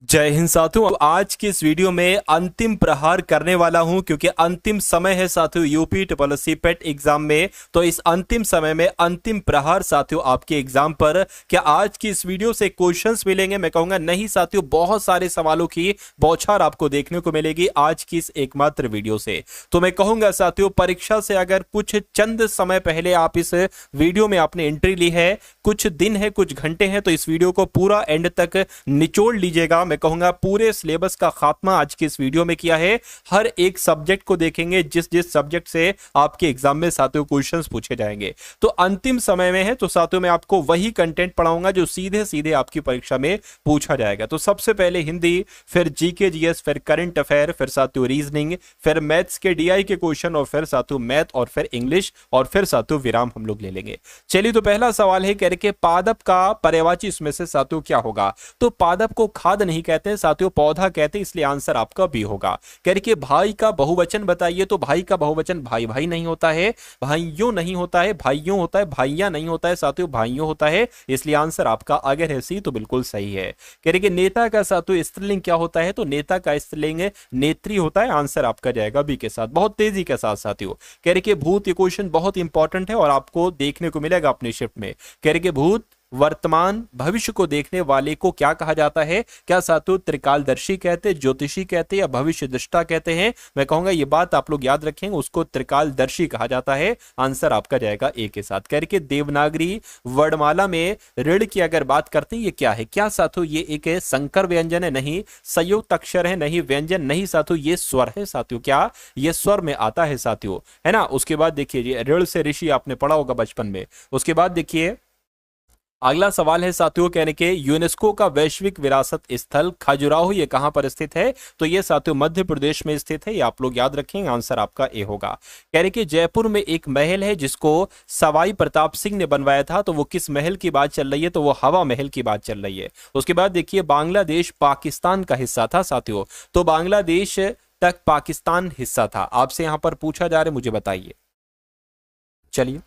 जय हिंद साथियों। आज की इस वीडियो में अंतिम प्रहार करने वाला हूं क्योंकि अंतिम समय है साथियों यूपी ट्रिपल पेट एग्जाम में। तो इस अंतिम समय में अंतिम प्रहार साथियों आपके एग्जाम पर क्या आज की इस वीडियो से क्वेश्चंस मिलेंगे? मैं कहूंगा नहीं साथियों, बहुत सारे सवालों की बौछार आपको देखने को मिलेगी आज की इस एकमात्र वीडियो से। तो मैं कहूंगा साथियों, परीक्षा से अगर कुछ चंद समय पहले आप इस वीडियो में आपने एंट्री ली है, कुछ दिन है कुछ घंटे हैं, तो इस वीडियो को पूरा एंड तक निचोड़ लीजिएगा। मैं कहूंगा पूरे सिलेबस का खात्मा आज की इस वीडियो में किया है। हर एक सब्जेक्ट को देखेंगे, जिस जिस सब्जेक्ट से आपके एग्जाम में साथियों क्वेश्चंस पूछे जाएंगे। तो अंतिम समय में है तो साथियों मैं आपको वही कंटेंट पढ़ाऊंगा जो सीधे सीधे आपकी परीक्षा में पूछा जाएगा। तो सबसे पहले हिंदी, फिर जीके जीएस, फिर करंट अफेयर, फिर साथियों रीजनिंग, फिर मैथ्स के डीआई के क्वेश्चन, और फिर साथियों मैथ, और फिर इंग्लिश, और फिर साथियों विराम हम लोग ले लेंगे। चलिए, तो पहला सवाल है, कह रहे कि पादप का पर्यायवाची इसमें से साथियों क्या होगा? तो पादप को खाद नहीं कहते हैं साथियों, पौधा कहते हैं, इसलिए आंसर आपका बी होगा। कह रहे कि भाई का बहुवचन बताइए, तो भाई का बहुवचन भाई भाई नहीं होता है, भाइयों नहीं होता है, भाइयों होता है, भाइयां नहीं होता है साथियों, भाइयों होता है, इसलिए आंसर आपका अगर है सी तो बिल्कुल सही है। कह रहे कि नेता का साथियों स्त्रीलिंग क्या होता है? तो नेता का स्त्रीलिंग नेत्री होता है, आंसर आपका जाएगा बी के साथ। बहुत तेजी के साथ साथियों कह रहे कि भूत, ये क्वेश्चन बहुत इंपॉर्टेंट है और आपको देखने को मिलेगा अपनी शिफ्ट में। कह रहे कि भूत वर्तमान भविष्य को देखने वाले को क्या कहा जाता है? क्या साथियों त्रिकालदर्शी कहते हैं, ज्योतिषी कहते हैं, या भविष्य दृष्टा कहते हैं? मैं कहूंगा ये बात आप लोग याद रखेंगे, उसको त्रिकालदर्शी कहा जाता है, आंसर आपका जाएगा ए के साथ। कह रहे कि देवनागरी वर्णमाला में ऋण की अगर बात करते हैं, ये क्या है? क्या साथियों ये एक संकर व्यंजन है? नहीं। संयुक्त अक्षर है? नहीं। व्यंजन? नहीं साथियों, ये स्वर है साथियों। क्या ये स्वर में आता है साथियों, है ना। उसके बाद देखिए ऋण से ऋषि आपने पढ़ा होगा बचपन में। उसके बाद देखिए अगला सवाल है साथियों, कहने के यूनेस्को का वैश्विक विरासत स्थल खजुराहो ये कहां पर स्थित है? तो ये साथियों मध्य प्रदेश में स्थित है, ये आप लोग याद रखेंगे, आंसर आपका ए होगा। कह रहे कि जयपुर में एक महल है जिसको सवाई प्रताप सिंह ने बनवाया था, तो वो किस महल की बात चल रही है? तो वो हवा महल की बात चल रही है। उसके बाद देखिए बांग्लादेश पाकिस्तान का हिस्सा था साथियों, तो बांग्लादेश तक पाकिस्तान हिस्सा था, आपसे यहां पर पूछा जा रहा है, मुझे बताइए। चलिए,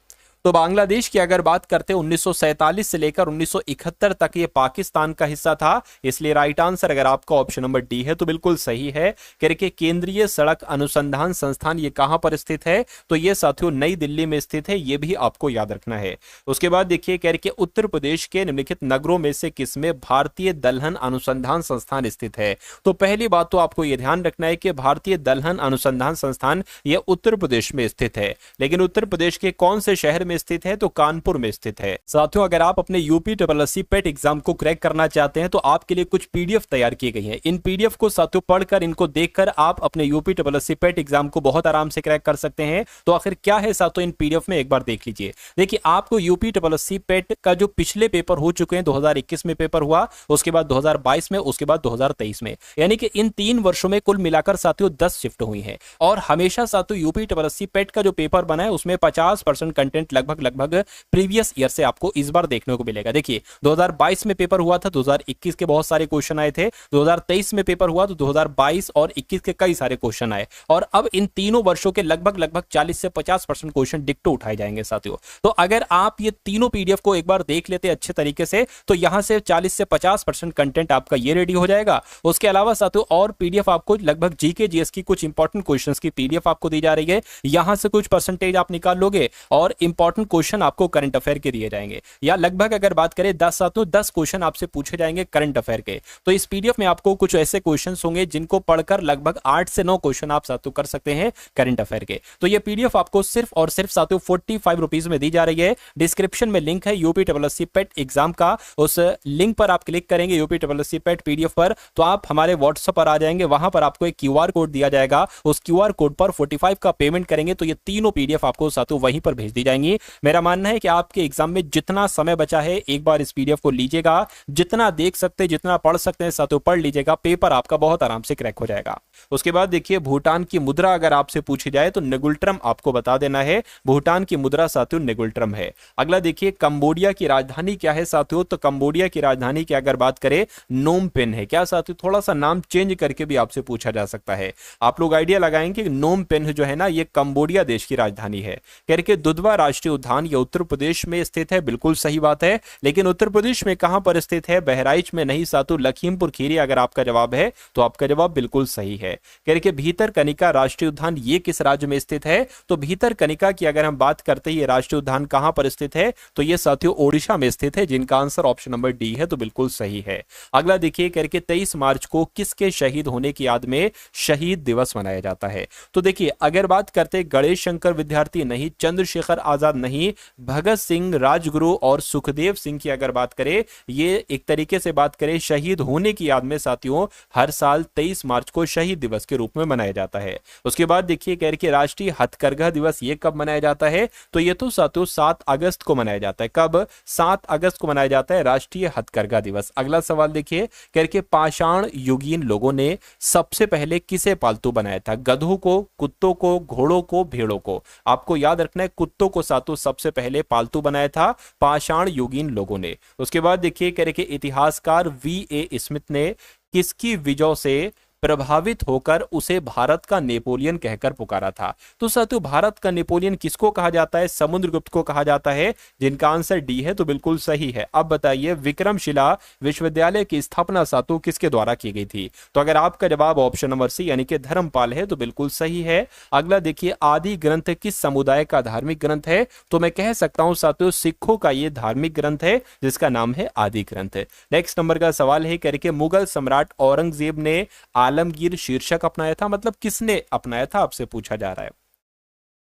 तो बांग्लादेश की अगर बात करते हैं 1947 से लेकर 1971 तक ये पाकिस्तान का हिस्सा था, इसलिए राइट आंसर अगर आपका ऑप्शन नंबर डी है तो बिल्कुल सही है। कह रहे कि केंद्रीय सड़क अनुसंधान संस्थान ये कहां पर स्थित है? तो ये साथियों नई दिल्ली में स्थित है, ये भी आपको याद रखना है। उसके बाद देखिए कह रहे कि उत्तर प्रदेश के निम्नलिखित नगरों में से किसमें भारतीय दलहन अनुसंधान संस्थान स्थित है? तो पहली बात तो आपको यह ध्यान रखना है कि भारतीय दलहन अनुसंधान संस्थान यह उत्तर प्रदेश में स्थित है, लेकिन उत्तर प्रदेश के कौन से शहर में स्थित है? तो कानपुर में स्थित है। साथियों अगर आप अपने यूपी ट्रिपल पेट एग्जाम को क्रैक करना चाहते हैं तो आपके लिए कुछ पीडीएफ तैयार की गई है। इन पीडीएफ को साथियों पढ़कर, इनको देखकर आप अपने यूपी ट्रिपल पेट एग्जाम को बहुत आराम से क्रैक कर सकते हैं। तो आखिर क्या है साथियों इन पीडीएफ में, एक बार देख लीजिए। देखिए आपको यूपी ट्रिपल पेट का जो पिछले पेपर हो चुके हैं, 2021 में पेपर हुआ, उसके बाद 2022 में, उसके बाद 2023 में, यानी कि इन 3 वर्षों में कुल मिलाकर साथियों 10 शिफ्ट हुई है। और हमेशा साथियों यूपी ट्रिपल पेट का जो पेपर बना है उसमें 50% कंटेंट लगभग प्रीवियस ईयर से आपको इस बार देखने को मिलेगा। देखिए 2022 में पेपर हुआ था, 2021 के बहुत सारे क्वेश्चन आए थे, 2023 में पेपर हुआ तो 2022 और 21 के कई सारे क्वेश्चन आए, और अब इन तीनों वर्षों के लगभग 40 से 50% क्वेश्चन डिक्टो उठाए जाएंगे साथियों। तो अगर आप ये तीनों पीडीएफ को एक बार देख लेते अच्छे तरीके से, तो यहां से 40 से 50% कंटेंट आपका ये रेडी हो जाएगा। उसके अलावा साथियों और पीडीएफ आपको लगभग जीके जीएस की कुछ इंपॉर्टेंट क्वेश्चंस की पीडीएफ आपको दी जा रही है, यहां से कुछ परसेंटेज आप निकाल लोगे और इंपॉर्टेंट क्वेश्चन आपको करंट अफेयर के दिए जाएंगे, या लगभग अगर बात करें 10 साथियों 10 क्वेश्चन आपसे पूछे जाएंगे करंट अफेयर के। तो इस पीडीएफ में आपको कुछ ऐसे क्वेश्चंस होंगे जिनको पढ़कर लगभग 8 से 9 क्वेश्चन आप साथियों कर सकते हैं करंट अफेयर के। तो ये पीडीएफ आपको सिर्फ और सिर्फ साथियों 45 रुपीज में दी जा रही है। डिस्क्रिप्शन में लिंक है यूपी ट्रिपल पेट एग्जाम का, उस लिंक पर आप क्लिक करेंगे यूपी ट्रिपल पेट पीडीएफ पर, तो आप हमारे व्हाट्सएप पर आ जाएंगे, वहां पर आपको एक क्यूआर कोड दिया जाएगा, उस क्यूआर कोड पर 45 का पेमेंट करेंगे तो ये तीनों पीडीएफ आपको साथियों वहीं पर भेज दी जाएंगी। मेरा मानना है कि आपके एग्जाम में जितना समय बचा है एक बार इस पीडीएफ को लीजिएगा, जितना देख सकते हैं जितना पढ़ सकते हैं साथियों पढ़ लीजिएगा, पेपर आपका बहुत आराम से क्रैक हो जाएगा। उसके बाद देखिए भूटान की मुद्रा अगर आपसे पूछी जाए तो नेगुल्ट्रम आपको बता देना है, भूटान की मुद्रा साथियों नेगुल्ट्रम है। अगला देखिए कंबोडिया की राजधानी क्या है साथियों? तो कंबोडिया की राजधानी की अगर बात करें नोम पेन है। क्या साथियों थोड़ा सा नाम चेंज करके भी आपसे पूछा जा सकता है, आप लोग आइडिया लगाएंगे कि नोम पेन जो है ना ये कंबोडिया देश की राजधानी है। कह रहे कि दुधवा राष्ट्रीय राष्ट्रीय उद्यान ये उत्तर प्रदेश में स्थित है, बिल्कुल सही बात है। लेकिन उत्तर प्रदेश में कहां पर स्थित है? बहराइच में नहीं साथियों, लखीमपुर खीरी अगर आपका जवाब है तो आपका जवाब बिल्कुल सही है। कह रहे कि भीतरकनिका राष्ट्रीय उद्यान ये किस राज्य में स्थित है? तो भीतरकनिका की अगर हम बात करते हैं, ये राष्ट्रीय उद्यान कहां पर स्थित है? तो ये साथियों ओडिशा में स्थित है, जिनका आंसर ऑप्शन नंबर डी है, तो बिल्कुल सही है। अगला देखिए, कह रहे कि 23 मार्च को किसके शहीद होने की याद में शहीद दिवस मनाया जाता है? तो देखिए, अगर बात करते गणेश शंकर विद्यार्थी नहीं, चंद्रशेखर आजाद नहीं, भगत सिंह, राजगुरु और सुखदेव सिंह की अगर बात करें, ये एक तरीके से बात करें शहीद होने की याद में साथियों हर साल 23 मार्च को शहीद दिवस के रूप में मनाया जाता है। उसके बाद देखिए, कह रहे कि राष्ट्रीय हथकरघा दिवस ये कब मनाया जाता है? तो ये तो साथियों 7 अगस्त को मनाया जाता है। कब? 7 अगस्त को मनाया जाता है राष्ट्रीय हथकरघा दिवस। अगला सवाल देखिए, कह रहे कि पाषाण युगीन लोगों ने सबसे पहले किसे पालतू बनाया था? गधों को, कुत्तों को, घोड़ों को, भेड़ों को? आपको याद रखना है, कुत्तों को साथियों सबसे पहले पालतू बनाया था पाषाण युगीन लोगों ने। उसके बाद देखिए, कह रहे कि इतिहासकार वी.ए. स्मिथ ने किसकी विजय से प्रभावित होकर उसे भारत का नेपोलियन कहकर पुकारा था? तो साथियों भारत का नेपोलियन किसको कहा जाता है? समुद्रगुप्त को कहा जाता है, जिनका आंसर डी है, तो बिल्कुल सही है। अब बताइए, विक्रमशिला विश्वविद्यालय की स्थापना साथियों किसके द्वारा की गई थी? तो अगर आपका जवाब ऑप्शन नंबर सी यानी कि धर्मपाल है, तो बिल्कुल सही है। अगला देखिए, आदि ग्रंथ किस समुदाय का धार्मिक ग्रंथ है? तो मैं कह सकता हूं साथियों सिखों का यह धार्मिक ग्रंथ है, जिसका नाम है आदि ग्रंथ। नेक्स्ट नंबर का सवाल है, कह रहे कि मुगल सम्राट औरंगजेब ने आलमगीर शीर्षक अपनाया था, मतलब किसने अपनाया था, आपसे पूछा जा रहा है।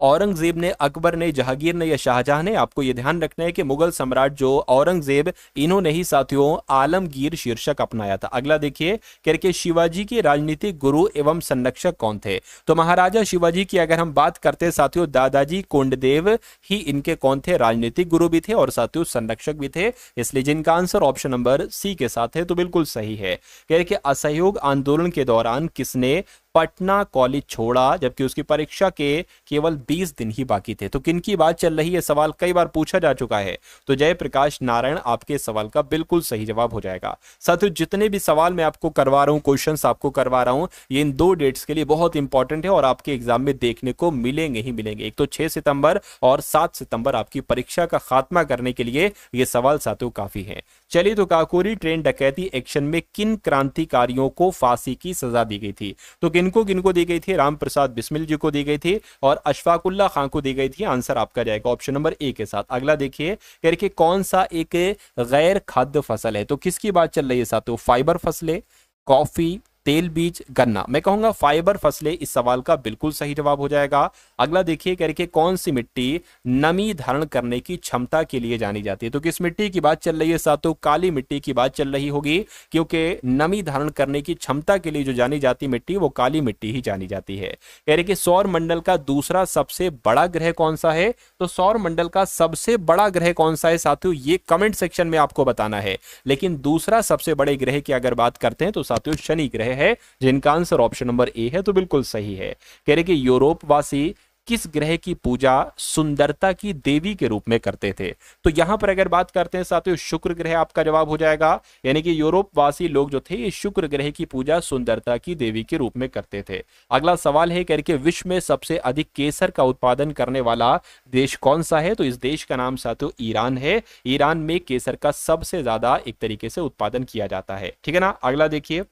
औरंगजेब ने, अकबर ने, जहांगीर ने या शाहजहां ने? आपको यह ध्यान रखना है कि मुगल सम्राट जो औरंगजेब, इन्होंने ही साथियों आलमगीर शीर्षक अपनाया था। अगला देखिए, कह रहे शिवाजी के राजनीतिक गुरु एवं संरक्षक कौन थे? तो महाराजा शिवाजी की अगर हम बात करते साथियों, दादाजी कोंडदेव ही इनके कौन थे? राजनीतिक गुरु भी थे और साथियों संरक्षक भी थे, इसलिए जिनका आंसर ऑप्शन नंबर सी के साथ है, तो बिल्कुल सही है। कह रहे कि असहयोग आंदोलन के दौरान किसने पटना कॉलेज छोड़ा, जबकि उसकी परीक्षा के केवल 20 दिन ही बाकी थे? तो किन की बात चल रही है? सवाल कई बार पूछा जा चुका है, तो जयप्रकाश नारायण आपके सवाल का बिल्कुल सही जवाब हो जाएगा। साथियों जितने भी सवाल मैं आपको करवा रहा हूं, क्वेश्चंस आपको करवा रहा हूं, ये इन 2 डेट्स के लिए बहुत इंपॉर्टेंट है और आपके एग्जाम में देखने को मिलेंगे ही मिलेंगे। एक तो 6 सितंबर और 7 सितंबर आपकी परीक्षा का खात्मा करने के लिए ये सवाल साथियों काफी है। चलिए, तो काकोरी ट्रेन डकैती एक्शन में किन क्रांतिकारियों को फांसी की सजा दी गई थी? तो किनको दी गई थी? राम प्रसाद बिस्मिल जी को दी गई थी और अशफाकुल्ला खान को दी गई थी। आंसर आपका जाएगा ऑप्शन नंबर ए के साथ। अगला देखिए, कह रहे कौन सा एक गैर खाद्य फसल है? तो किसकी बात चल रही है साथियों? फाइबर फसलें, कॉफी, तेल बीज, गन्ना? मैं कहूंगा फाइबर फसलें इस सवाल का बिल्कुल सही जवाब हो जाएगा। अगला देखिए, कह रहे कौन सी मिट्टी नमी धारण करने की क्षमता के लिए जानी जाती है? तो किस मिट्टी की बात चल रही है साथियों? काली मिट्टी की बात चल रही होगी, क्योंकि नमी धारण करने की क्षमता के लिए जो जानी जाती मिट्टी, वो काली मिट्टी ही जानी जाती है। कह रहे कि सौर मंडल का दूसरा सबसे बड़ा ग्रह कौन सा है? तो सौर मंडल का सबसे बड़ा ग्रह कौन सा है साथियों, ये कमेंट सेक्शन में आपको बताना है। लेकिन दूसरा सबसे बड़े ग्रह की अगर बात करते हैं तो साथियों शनि ग्रह है, जिनका आंसर ऑप्शन नंबर ए है, तो बिल्कुल सही है। कह रहे कि यूरोप वासी किस ग्रह की पूजा सुंदरता की देवी के रूप में करते थे? तो यहां पर अगर बात करते हैं साथियों, शुक्र ग्रह आपका जवाब हो जाएगा। यानी कि यूरोप वासी लोग जो थे, ये शुक्र ग्रह की पूजा सुंदरता की देवी के रूप में करते थे। अगला सवाल है, कह रहे विश्व में सबसे अधिक केसर का उत्पादन करने वाला देश कौन सा है? तो इस देश का नाम साथियों ईरान है। ईरान में केसर का सबसे ज्यादा एक तरीके से उत्पादन किया जाता है, ठीक है ना। अगला देखिए,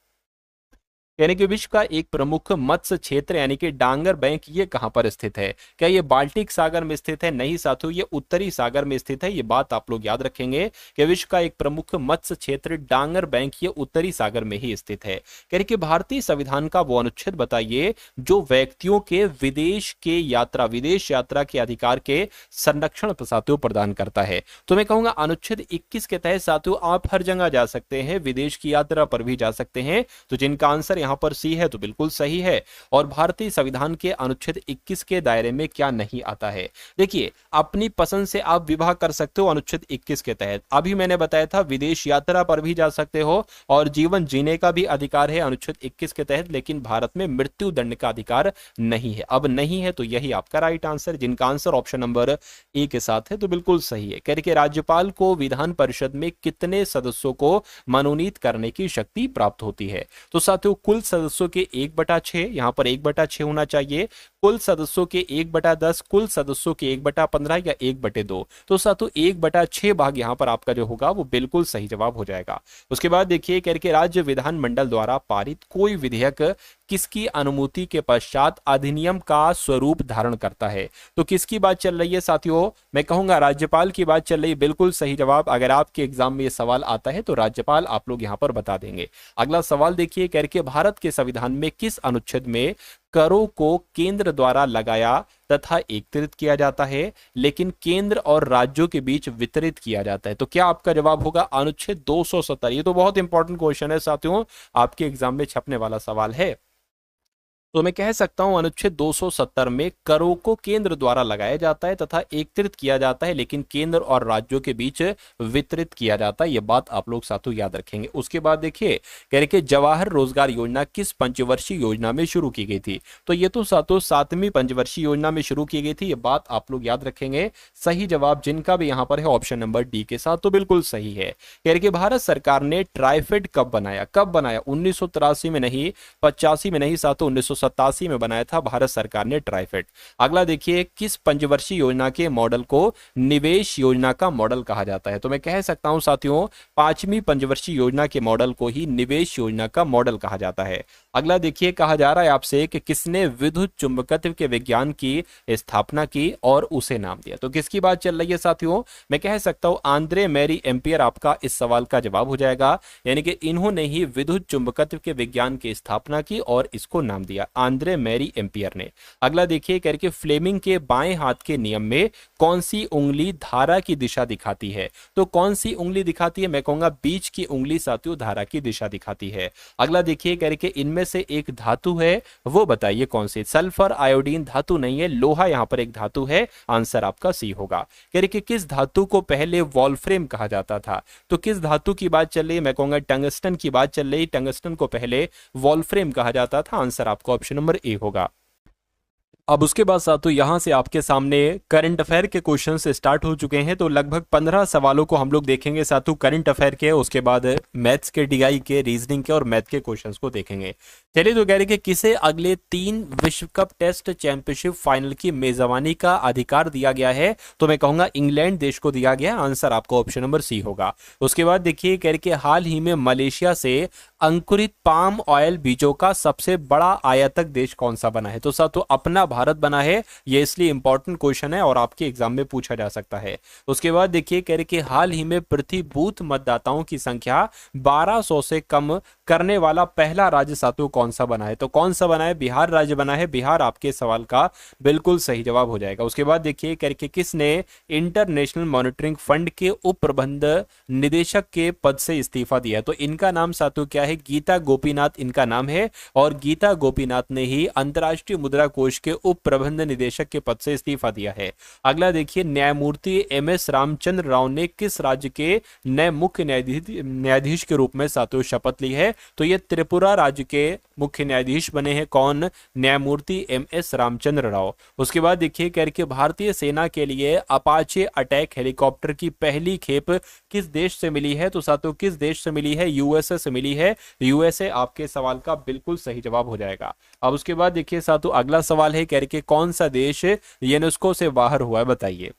यानी कि विश्व का एक प्रमुख मत्स्य क्षेत्र यानी कि डांगर बैंक ये कहां पर स्थित है? क्या ये बाल्टिक सागर में स्थित है? नहीं साथियों, ये उत्तरी सागर में स्थित है। ये बात आप लोग याद रखेंगे कि विश्व का एक प्रमुख मत्स्य क्षेत्र डांगर बैंक ये उत्तरी सागर में ही स्थित है। कह रहे कि भारतीय संविधान का वो अनुच्छेद बताइए जो व्यक्तियों के विदेश यात्रा के अधिकार के संरक्षण साथियों प्रदान करता है। तो मैं कहूंगा अनुच्छेद 21 के तहत साथियों आप हर जगह जा सकते हैं, विदेश की यात्रा पर भी जा सकते हैं। तो जिनका आंसर यहां पर सी है, तो बिल्कुल सही है। और भारतीय संविधान के अनुच्छेद 21 के दायरे में क्या नहीं आता है? देखिए, अपनी पसंद से आप विवाह कर सकते हो अनुच्छेद 21 के तहत। अभी मैंने बताया था विदेश यात्रा पर भी जा सकते हो और जीवन जीने का भी अधिकार है अनुच्छेद 21 के तहत, लेकिन भारत में मृत्यु दंड का अधिकार नहीं है। अब नहीं है तो यही आपका राइट आंसर, जिनका आंसर ऑप्शन नंबर ए के साथ है, तो बिल्कुल सही है। कह रहे कि राज्यपाल को विधान परिषद में कितने सदस्यों को मनोनीत करने की शक्ति प्राप्त होती है? तो साथियों कुल सदस्यों के 1/6, यहां पर 1/6 होना चाहिए। कुल सदस्यों के 1/10, कुल सदस्यों के 1/15 या 1/2। तो साथियों 1/6 भाग यहाँ पर आपका जो होगा वो बिल्कुल सही जवाब हो जाएगा। उसके बाद देखिए कह रहे कि राज्य विधानमंडल द्वारा पारित कोई विधेयक किसकी अनुमति के पश्चात अधिनियम का स्वरूप धारण करता है। तो किसकी बात चल रही है साथियों, मैं कहूंगा राज्यपाल की बात चल रही है। बिल्कुल सही जवाब। अगर आपके एग्जाम में ये सवाल आता है तो राज्यपाल आप लोग यहां पर बता देंगे। अगला सवाल देखिए कह रहे कि भारत के संविधान में किस अनुच्छेद में करों को केंद्र द्वारा लगाया तथा एकत्रित किया जाता है लेकिन केंद्र और राज्यों के बीच वितरित किया जाता है। तो क्या आपका जवाब होगा अनुच्छेद 270। ये तो बहुत इंपॉर्टेंट क्वेश्चन है साथियों, आपके एग्जाम में छपने वाला सवाल है। तो मैं कह सकता हूं अनुच्छेद 270 में करों को केंद्र द्वारा लगाया जाता है तथा एकत्रित किया जाता है लेकिन केंद्र और राज्यों के बीच वितरित किया जाता है। यह बात आप लोग साथों याद रखेंगे। उसके बाद देखिए कह रहे कि जवाहर रोजगार योजना किस पंचवर्षीय योजना में शुरू की गई थी। तो ये तो साथों 7वीं पंचवर्षीय योजना में शुरू की गई थी। ये बात आप लोग याद रखेंगे। सही जवाब जिनका भी यहां पर है ऑप्शन नंबर डी के साथ तो बिल्कुल सही है। कह रहे कि भारत सरकार ने ट्राइफेड कब बनाया, कब बनाया, 1983 में नहीं, 85 में नहीं साथों, 1987 में बनाया था भारत सरकार ने ट्राइफेड। अगला देखिए किस पंचवर्षीय योजना के मॉडल को निवेश योजना का मॉडल कहा जाता है। तो मैं कह सकता हूं साथियों 5वीं पंचवर्षीय योजना के मॉडल को ही निवेश योजना का मॉडल कहा जाता है। अगला देखिए कहा जा रहा है आपसे कि किसने विद्युत चुंबकत्व के विज्ञान की स्थापना की और उसे नाम दिया। तो किसकी बात चल रही है साथियों, मैं कह सकता हूं आंद्रे मैरी एम्पियर आपका इस सवाल का जवाब हो जाएगा। यानी कि इन्होंने ही विद्युत चुंबकत्व के विज्ञान की स्थापना की और इसको नाम दिया आंद्रे मैरी एम्पियर ने। अगला देखिए करके फ्लेमिंग के बाएं हाथ के नियम में कौन सी उंगली धारा की दिशा दिखाती है। तो कौन सी उंगली दिखाती है, मैं कहूंगा बीच की उंगली साथियों धारा की दिशा दिखाती है। अगला देखिए करके इनमें से एक धातु है वो बताइए कौन सी। सल्फर आयोडीन धातु नहीं है, लोहा यहां पर एक धातु है। आंसर आपका सी होगा। कह रहे कि किस धातु को पहले वॉल्फ्रेम कहा जाता था। तो किस धातु की बात चल रही है, मैं कहूंगा टंगस्टन की बात चल रही। टंगस्टन को पहले वॉल्फ्रेम कहा जाता था। आंसर आपका ऑप्शन नंबर ए होगा। अब उसके बाद साथियों यहां से आपके सामने करंट अफेयर के क्वेश्चन से स्टार्ट हो चुके हैं। तो लगभग 15 सवालों को हम लोग देखेंगे साथियों करंट अफेयर के। उसके बाद मैथ्स के, डीआई के, रीजनिंग के और मैथ के क्वेश्चंस को देखेंगे। चलिए तो कह रहे कि किसे अगले 3 विश्व कप टेस्ट चैंपियनशिप फाइनल की मेजबानी का अधिकार दिया गया है। तो मैं कहूंगा इंग्लैंड देश को दिया गया। आंसर आपको ऑप्शन नंबर सी होगा। उसके बाद देखिए कह रहे कि हाल ही में मलेशिया से अंकुरित पाम ऑयल बीजों का सबसे बड़ा आयातक देश कौन सा बना है। तो साथियों अपना भारत बना है। ये इसलिए इंपॉर्टेंट क्वेश्चन है और आपके एग्जाम में पूछा जा सकता है। उसके बाद देखिए कह रहे कि हाल ही में प्रतिभूत मतदाताओं की संख्या 1200 से कम करने वाला पहला राज्य साथियों कौन सा बना है। तो कौन सा बना है, बिहार राज्य बना है। बिहार आपके सवाल का बिल्कुल सही जवाब हो जाएगा। उसके बाद देखिए कह रहे कि किसने इंटरनेशनल मॉनिटरिंग फंड के उप प्रबंध निदेशक के पद से इस्तीफा दिया। तो इनका नाम साथियों क्या है, गीता गोपीनाथ इनका नाम है। और गीता गोपीनाथ ने ही अंतर्राष्ट्रीय मुद्रा कोष के उप प्रबंध निदेशक के पद से इस्तीफा दिया है। अगला देखिए न्यायमूर्ति एमएस रामचंद्र राव ने किस राज्य के नए मुख्य न्यायाधीश के रूप में साथियों शपथ ली है। तो ये त्रिपुरा राज्य के मुख्य न्यायाधीश बने हैं। कौन, न्यायमूर्ति एमएस रामचंद्र राव। उसके बाद देखिए कह के भारतीय सेना के लिए अपाचे अटैक हेलीकॉप्टर की पहली खेप किस देश से मिली है। तो साथियों किस देश से मिली है, यूएसए से मिली है। यूएसए आपके सवाल का बिल्कुल सही जवाब हो जाएगा। अब उसके बाद देखिए साथियों अगला सवाल है कह के कौन सा देश यूनेस्को से बाहर हुआ है बताइए।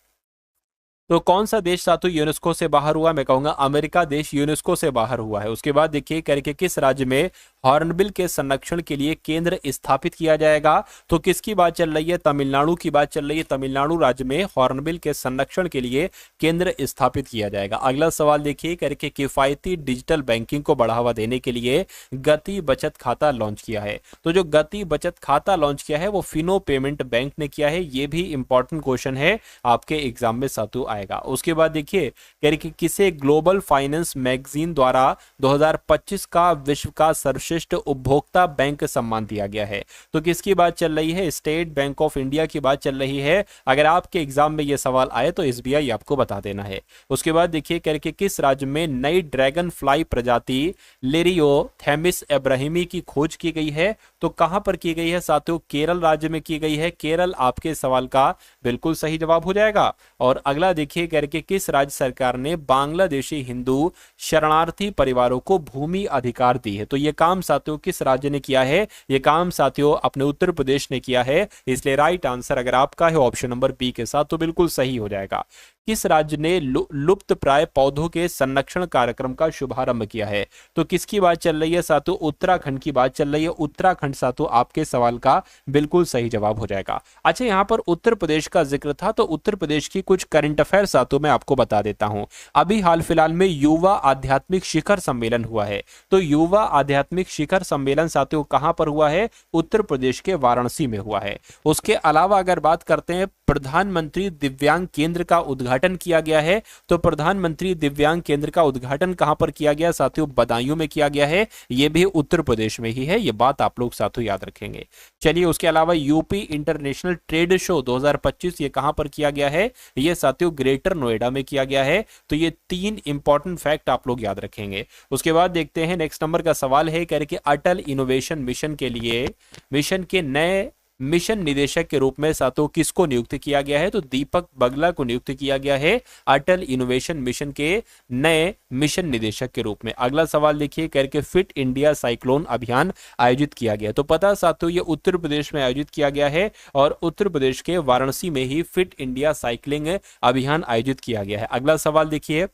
तो कौन सा देश साथियों यूनेस्को से बाहर हुआ, मैं कहूंगा अमेरिका देश यूनेस्को से बाहर हुआ है। उसके बाद देखिए करके किस राज्य में हॉर्नबिल के संरक्षण के लिए केंद्र स्थापित किया जाएगा। तो किसकी बात चल रही है, तमिलनाडु की बात चल रही है। तमिलनाडु राज्य में हॉर्नबिल के संरक्षण के लिए केंद्र स्थापित किया जाएगा। अगला सवाल देखिए करके किफायती डिजिटल बैंकिंग को बढ़ावा देने के लिए गति बचत खाता लॉन्च किया है। तो जो गति बचत खाता लॉन्च किया है वो फिनो पेमेंट बैंक ने किया है। ये भी इंपॉर्टेंट क्वेश्चन है आपके एग्जाम में साथियों आएगा। उसके बाद देखिए कह रहे कि किसे ग्लोबल फाइनेंस मैगजीन द्वारा 2025 का विश्व का सर्वश्रेष्ठ उपभोक्ता बैंक सम्मान दिया गया है। तो किसकी बात चल रही है, स्टेट बैंक ऑफ इंडिया की बात चल रही है। अगर आपके एग्जाम में यह सवाल आए तो एसबीआई आपको बता देना है। उसके बाद देखिए कह रहे कि किस राज्य में नई ड्रैगन फ्लाई प्रजाति लिरियो थेमिस एब्राहिमी की खोज की गई है। तो कहां पर की गई है साथियों, केरल राज्य में की गई है। केरल आपके सवाल का बिल्कुल सही जवाब हो जाएगा। और अगला देखिए करके किस राज्य सरकार ने बांग्लादेशी हिंदू शरणार्थी परिवारों को भूमि अधिकार दी है। तो यह काम काम साथियों किस राज्य ने किया है? ये काम साथियों अपने उत्तर प्रदेश ने किया है। इसलिए राइट आंसर अगर आपका है ऑप्शन नंबर बी के साथ तो बिल्कुल सही हो जाएगा। किस राज्य ने लुप्त प्राय पौधों के संरक्षण कार्यक्रम का शुभारंभ किया है? तो किसकी बात चल रही है साथियों? उत्तराखंड की बात चल रही है। उत्तराखंड साथियों आपके सवाल का बिल्कुल सही जवाब हो जाएगा। अच्छा, यहां पर उत्तर प्रदेश का जिक्र था तो उत्तर प्रदेश की कुछ करंट अफेयर साथियों मैं आपको बता देता हूं। अभी हाल फिलहाल में युवा आध्यात्मिक शिखर सम्मेलन हुआ है। तो युवा आध्यात्मिक शिखर सम्मेलन साथियों कहां पर हुआ है? उत्तर प्रदेश के वाराणसी में हुआ है। उसके अलावा अगर बात करते हैं प्रधानमंत्री दिव्यांग केंद्र का उद्घाटन किया गया है। तो प्रधानमंत्री दिव्यांग केंद्र का उद्घाटन कहां पर किया गया साथियों? बदायूं में किया गया है। यह भी उत्तर प्रदेश में ही है। यह बात आप लोग साथियों याद रखेंगे। चलिए, उसके अलावा यूपी इंटरनेशनल ट्रेड शो 2025 ये कहां पर किया गया है? यह साथियों ग्रेटर नोएडा में किया गया है। तो ये 3 इंपॉर्टेंट फैक्ट आप लोग याद रखेंगे। उसके बाद देखते हैं नेक्स्ट नंबर का सवाल है, कह रहे कि अटल इनोवेशन मिशन के लिए मिशन के नए मिशन निदेशक के रूप में साथियों किसको नियुक्त किया गया है? तो दीपक बगला को नियुक्त किया गया है अटल इनोवेशन मिशन के नए मिशन निदेशक के रूप में। अगला सवाल देखिए, करके फिट इंडिया साइक्लोन अभियान आयोजित किया गया। तो पता साथियों ये उत्तर प्रदेश में आयोजित किया गया है और उत्तर प्रदेश के वाराणसी में ही फिट इंडिया साइक्लिंग अभियान आयोजित किया गया है। अगला सवाल देखिए,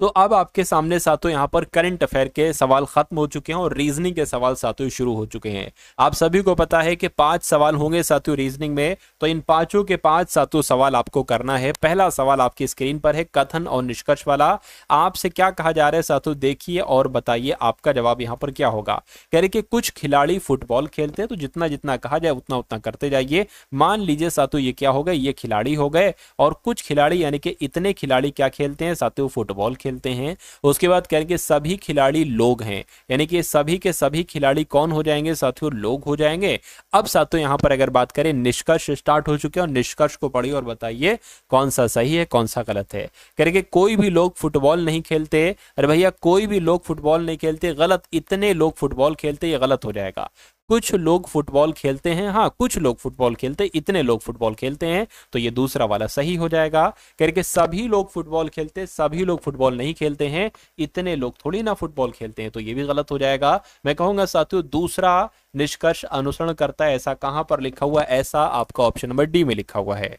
तो अब आपके सामने साथियों यहाँ पर करंट अफेयर के सवाल खत्म हो चुके हैं और रीजनिंग के सवाल साथियों शुरू हो चुके हैं। आप सभी को पता है कि 5 सवाल होंगे साथियों रीजनिंग में। तो इन पांचों के 5 साथियों सवाल आपको करना है। पहला सवाल आपकी स्क्रीन पर है, कथन और निष्कर्ष वाला। आपसे क्या कहा जा रहा है साथियों देखिए और बताइए आपका जवाब यहाँ पर क्या होगा। कह रहे कि कुछ खिलाड़ी फुटबॉल खेलते हैं, तो जितना जितना कहा जाए उतना उतना करते जाइए। मान लीजिए साथियों ये क्या हो गए, ये खिलाड़ी हो गए और कुछ खिलाड़ी यानी कि इतने खिलाड़ी क्या खेलते हैं साथियों? फुटबॉल खेलते हैं। उसके बाद कह रहे कि सभी खिलाड़ी लोग हैं, यानी कि सभी के सभी खिलाड़ी कौन हो जाएंगे साथियों? लोग हो जाएंगे। अब साथियों यहां पर अगर बात करें निष्कर्ष स्टार्ट हो चुके हैं और निष्कर्ष को पढ़िए और बताइए कौन सा सही है कौन सा गलत है। कह रहे कि कोई भी लोग फुटबॉल नहीं खेलते। अरे भैया कोई भी लोग फुटबॉल नहीं खेलते, गलत। इतने लोग फुटबॉल खेलते, ये गलत हो जाएगा। कुछ लोग फुटबॉल खेलते हैं, हाँ कुछ लोग फुटबॉल खेलते, इतने लोग फुटबॉल खेलते हैं, तो ये दूसरा वाला सही हो जाएगा। करके सभी लोग फुटबॉल खेलते, सभी लोग फुटबॉल नहीं खेलते हैं, इतने लोग थोड़ी ना फुटबॉल खेलते हैं, तो ये भी गलत हो जाएगा। मैं कहूंगा साथियों दूसरा निष्कर्ष अनुसरण करता है, ऐसा कहां पर लिखा हुआ है? ऐसा आपका ऑप्शन नंबर डी में लिखा हुआ है।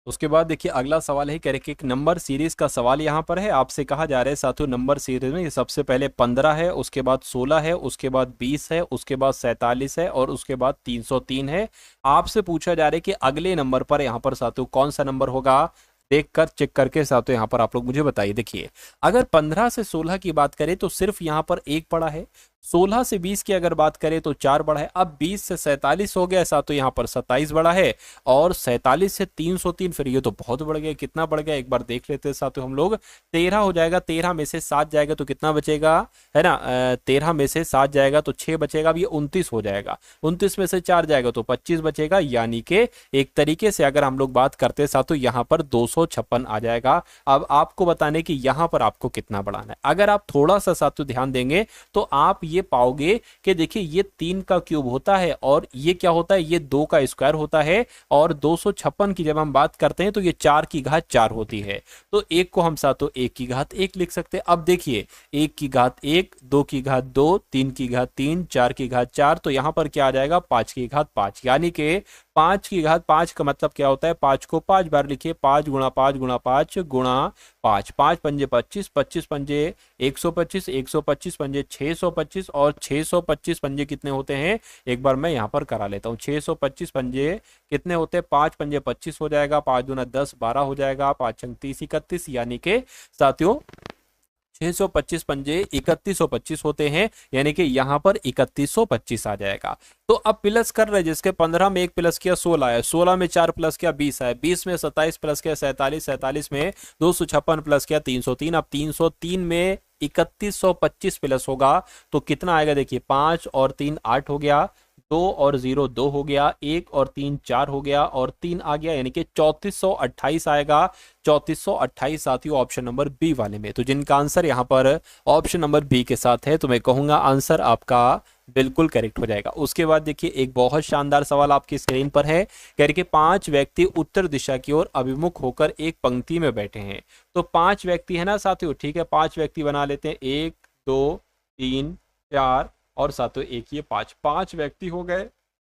उसके बाद देखिए अगला सवाल है, कह रहे कि एक नंबर सीरीज का सवाल यहाँ पर है। आपसे कहा जा रहा है साथियों नंबर सीरीज में सबसे पहले 15 है, उसके बाद 16 है, उसके बाद 20 है, उसके बाद 47 है और उसके बाद 303 है। आपसे पूछा जा रहा है कि अगले नंबर पर यहाँ पर साथियों कौन सा नंबर होगा? देखकर चेक करके साथियों यहाँ पर आप लोग मुझे बताइए। देखिए अगर 15 से 16 की बात करें तो सिर्फ यहाँ पर 1 पड़ा है। 16 से 20 की अगर बात करें तो 4 बड़ा है। अब 20 से 47 हो गया साथियों यहाँ पर 27 बड़ा है और 47 से 303 फिर ये तो बहुत बढ़ गया। कितना बढ़ गया एक बार देख लेते हैं साथियों हम लोग। 13 हो जाएगा, 13 में से 7 जाएगा तो कितना बचेगा, है ना? 13 में से 7 जाएगा तो 6 बचेगा। अब ये 29 हो जाएगा। 29 में से 4 जाएगा तो 25 बचेगा। यानी कि एक तरीके से अगर हम लोग बात करते हैं साथियों यहाँ पर 256 आ जाएगा। अब आपको बताने की यहाँ पर आपको कितना बढ़ाना है। अगर आप थोड़ा सा साथियों ध्यान देंगे तो आप ये पाओगे कि देखिए ये 3 का क्यूब होता है और ये क्या होता है? ये 2 का स्क्वायर होता है और 256 की जब हम बात करते हैं तो ये 4 की घात 4 होती है। तो 1 को हम साथियों 1 की घात 1 लिख सकते हैं। अब देखिए 1 की घात 1, 2 की घात 2, 3 की घात 3, 4 की घात 4, तो यहां पर क्या आ जाएगा? 5 की घात 5। यानी कि 5 की घात 5 का मतलब क्या होता है? 5 को 5 बार लिखिए। 5 गुणा 5 गुणा 5 गुणा 5, 5 पंजे 25, 25 पंजे 125, 125 पंजे 625 और 625 पंजे कितने होते हैं? एक बार मैं यहां पर करा लेता हूं। 625 पंजे कितने होते हैं? 5 पंजे 25 हो जाएगा, 5 दूना 10, 12 हो जाएगा, 5 अंक 30, 31। यानी कि साथियों 625 पंजे 3125 होते हैं, यानी कि यहां पर 3125 आ जाएगा। तो अब प्लस कर रहे जिसके 15 में 1 प्लस किया 16 है, 16 में 4 प्लस किया 20 है, 20 में 27 प्लस किया 47, 47 में 256 प्लस किया 303। अब 303 में 3125 प्लस होगा तो कितना आएगा? देखिए 5 और 3 8 हो गया, 2 और 0 2 हो गया, 1 और 3 4 हो गया और 3 आ गया, यानी कि 3428 आएगा। 3428 साथियों ऑप्शन नंबर बी वाले में। तो जिनका आंसर यहाँ पर ऑप्शन नंबर बी के साथ है तो मैं कहूंगा आंसर आपका बिल्कुल करेक्ट हो जाएगा। उसके बाद देखिए एक बहुत शानदार सवाल आपकी स्क्रीन पर है। कह रहे कि 5 व्यक्ति उत्तर दिशा की ओर अभिमुख होकर एक पंक्ति में बैठे हैं। तो 5 व्यक्ति है ना साथियों, ठीक है 5 व्यक्ति बना लेते हैं। 1 2 3 4 और सातों एक, ये 5, 5 व्यक्ति हो गए।